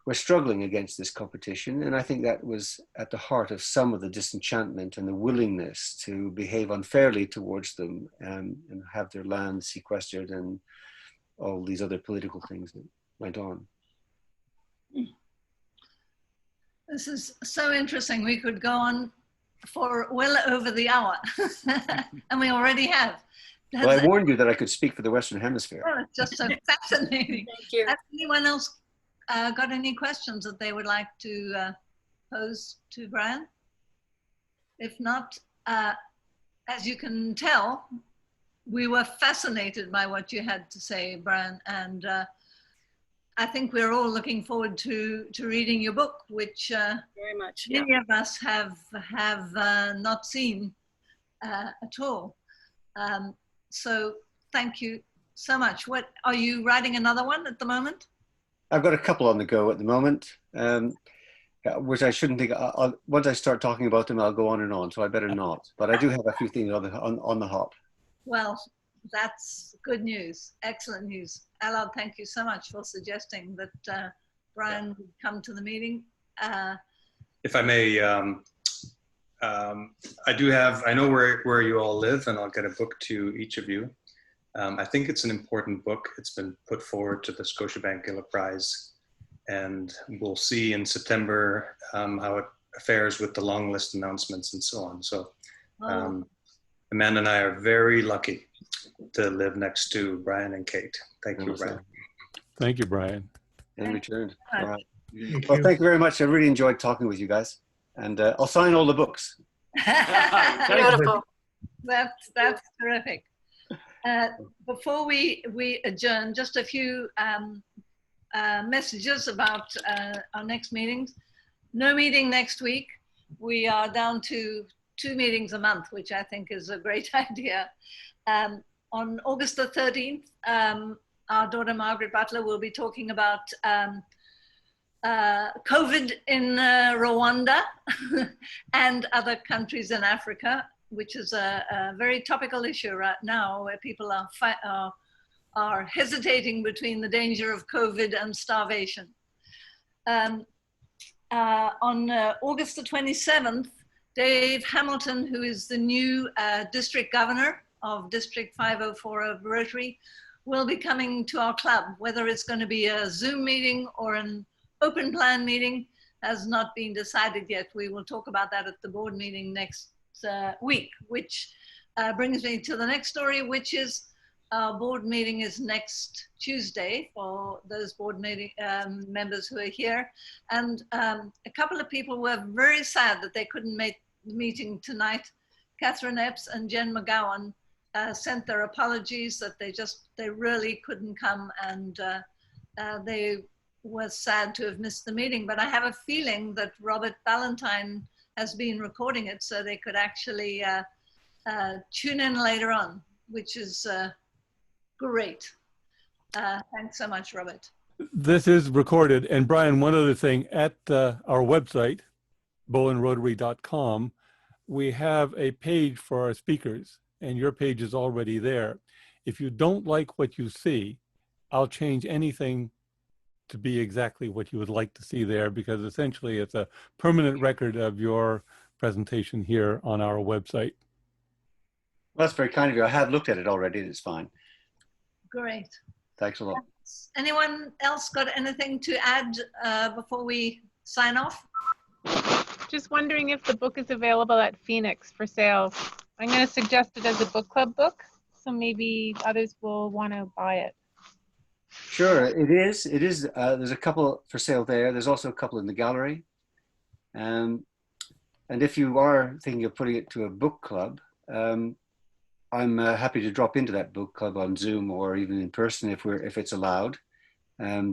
were struggling against this competition. And I think that was at the heart of some of the disenchantment and the willingness to behave unfairly towards them and have their land sequestered and all these other political things that went on. This is so interesting. We could go on for well over the hour, and we already have. Well, I warned you that I could speak for the Western Hemisphere. Oh, it's just so fascinating. Thank you. Has anyone else got any questions that they would like to pose to Brian? If not, as you can tell, we were fascinated by what you had to say, Brian, and I think we're all looking forward to reading your book, which very much many of us have not seen at all. So thank you so much. What are you writing another one at the moment? I've got a couple on the go at the moment, which I shouldn't think. Once I start talking about them, I'll go on and on. So I better not. But I do have a few things on the hop. Well, that's good news. Excellent news. Allard, thank you so much for suggesting that Brian would come to the meeting. If I may, I know where you all live, and I'll get a book to each of you. I think it's an important book. It's been put forward to the Scotiabank Gila Prize, and we'll see in September how it fares with the long list announcements and so on. So Amanda and I are very lucky to live next to Brian and Kate. Thank you, Brian. Thank you, Brian. In return. All right. Well, thank you very much. I really enjoyed talking with you guys. And I'll sign all the books. Beautiful. That's terrific. Before we adjourn, just a few messages about our next meetings. No meeting next week. We are down to 2 meetings a month, which I think is a great idea. On August the 13th, our daughter Margaret Butler will be talking about COVID in Rwanda and other countries in Africa, which is a very topical issue right now, where people are hesitating between the danger of COVID and starvation. On August the 27th, Dave Hamilton, who is the new district governor of District 504 of Rotary, will be coming to our club. Whether it's going to be a Zoom meeting or an open plan meeting has not been decided yet. We will talk about that at the board meeting next week, which brings me to the next story, which is our board meeting is next Tuesday for those board meeting members who are here. And a couple of people were very sad that they couldn't make the meeting tonight. Catherine Epps and Jen McGowan sent their apologies that they really couldn't come, and they were sad to have missed the meeting. But I have a feeling that Robert Ballantyne has been recording it, so they could actually tune in later on, which is great. Thanks so much, Robert. This is recorded. And Brian, one other thing, at our website, bowenrotary.com, we have a page for our speakers, and your page is already there. If you don't like what you see, I'll change anything to be exactly what you would like to see there, because essentially it's a permanent record of your presentation here on our website. Well, that's very kind of you. I have looked at it already. It's fine. Great. Thanks a lot. Anyone else got anything to add before we sign off? Just wondering if the book is available at Phoenix for sale. I'm going to suggest it as a book club book, so maybe others will want to buy it. Sure, it is. It is. There's a couple for sale there. There's also a couple in the gallery. And if you are thinking of putting it to a book club, I'm happy to drop into that book club on Zoom or even in person if it's allowed.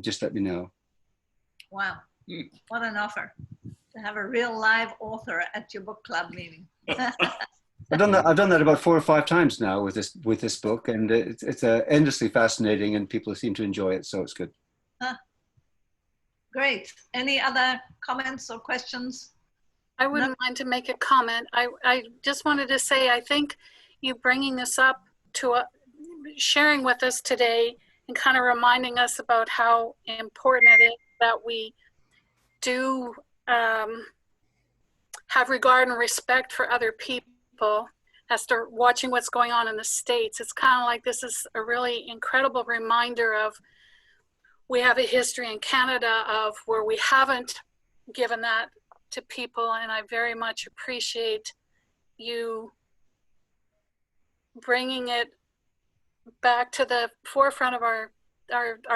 Just let me know. Wow, what an offer to have a real live author at your book club meeting. I've done that about 4 or 5 times now with this book, and it's endlessly fascinating, and people seem to enjoy it, so it's good. Great. Any other comments or questions? I wouldn't mind to make a comment. I just wanted to say, I think you bringing this up to sharing with us today and kind of reminding us about how important it is that we do have regard and respect for other people as to watching what's going on in the States. It's kind of like this is a really incredible reminder of we have a history in Canada of where we haven't given that to people, and I very much appreciate you bringing it back to the forefront of our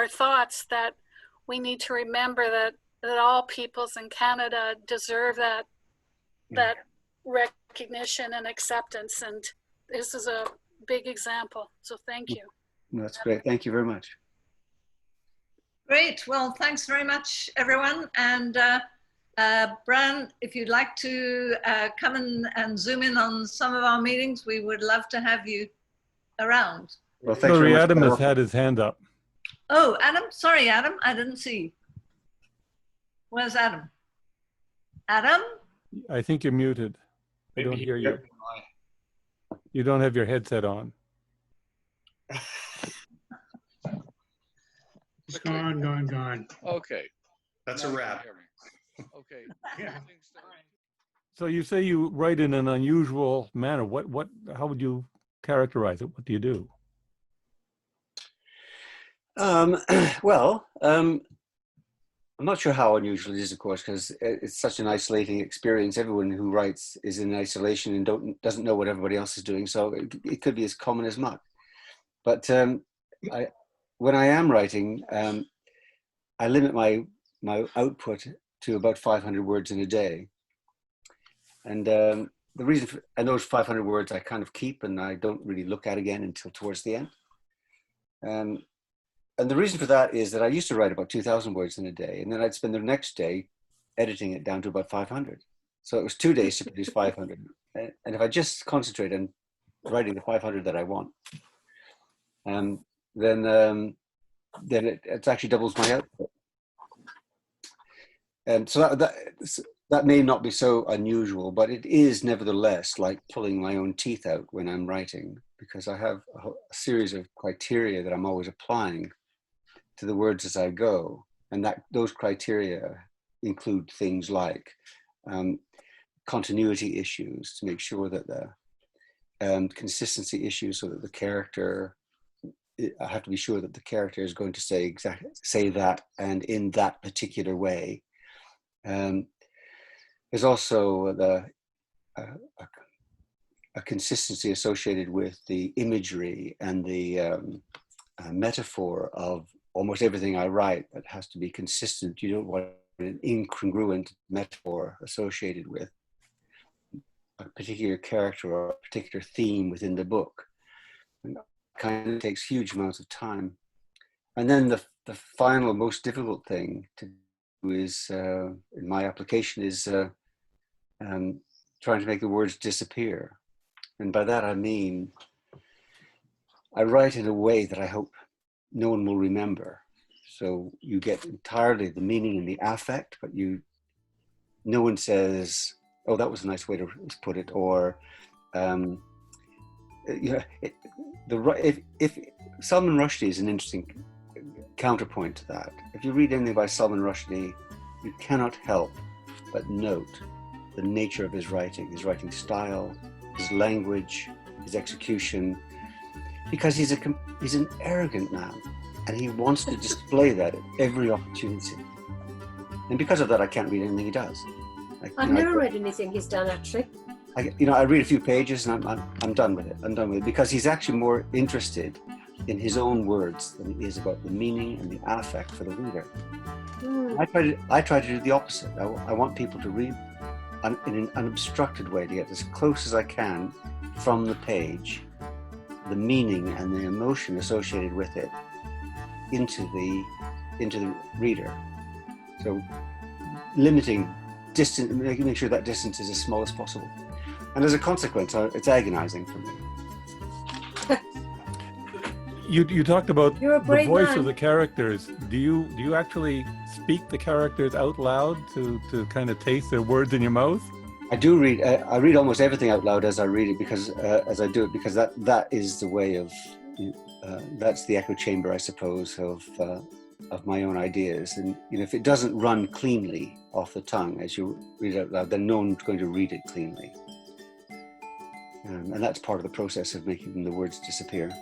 thoughts, that we need to remember that all peoples in Canada deserve that recognition and acceptance, and this is a big example. So thank you. That's great. Thank you very much. Great. Well, thanks very much, everyone. And Bran, if you'd like to come and zoom in on some of our meetings, we would love to have you around. Well, thanks Sorry, very much. Adam has had his hand up. Oh, Adam. Sorry, Adam. I didn't see. Where's Adam? Adam? I think you're muted. I don't hear you. You don't have your headset on. It's gone. Okay. That's a wrap. Okay. Yeah. So you say you write in an unusual manner. How would you characterize it? What do you do? Well, I'm not sure how unusual it is, of course, because it's such an isolating experience. Everyone who writes is in isolation and doesn't know what everybody else is doing. So it could be as common as muck. But when I am writing, I limit my output to about 500 words in a day. And the reason and those 500 words I kind of keep, and I don't really look at again until towards the end. And the reason for that is that I used to write about 2,000 words in a day, and then I'd spend the next day editing it down to about 500. So it was 2 days to produce 500. And if I just concentrate on writing the 500 that I want, then it actually doubles my output. And so that may not be so unusual, but it is nevertheless like pulling my own teeth out when I'm writing, because I have a series of criteria that I'm always applying to the words as I go. And those criteria include things like continuity issues, to make sure that the consistency issues, so that the character, I have to be sure that the character is going to say that and in that particular way. There's also a consistency associated with the imagery and the metaphor of almost everything I write. That has to be consistent. You don't want an incongruent metaphor associated with a particular character or a particular theme within the book. And that kind of takes huge amounts of time. And then the final, most difficult thing to do is, in my application, is trying to make the words disappear. And by that I mean, I write in a way that I hope no one will remember. So you get entirely the meaning and the affect, but no one says, "Oh, that was a nice way to put it," or if Salman Rushdie is an interesting counterpoint to that. If you read anything by Salman Rushdie, you cannot help but note the nature of his writing style, his language, his execution, because he's an arrogant man, and he wants to display that at every opportunity. And because of that, I can't read anything he does. I've never read anything he's done, actually. I read a few pages and I'm done with it. I'm done with it because he's actually more interested in his own words than he is about the meaning and the affect for the reader. Mm. I try to do the opposite. I want people to read in an unobstructed way, to get as close as I can from the page, the meaning and the emotion associated with it into the reader. So limiting distance, making sure that distance is as small as possible. And as a consequence, it's agonizing for me. You talked about You're a the brave voice man. of the characters. Do you actually speak the characters out loud to kind of taste their words in your mouth? I do read. I read almost everything out loud as I read it, because as I do it, because that is the way of that's the echo chamber, I suppose, of my own ideas. And if it doesn't run cleanly off the tongue as you read it out loud, then no one's going to read it cleanly. And that's part of the process of making the words disappear.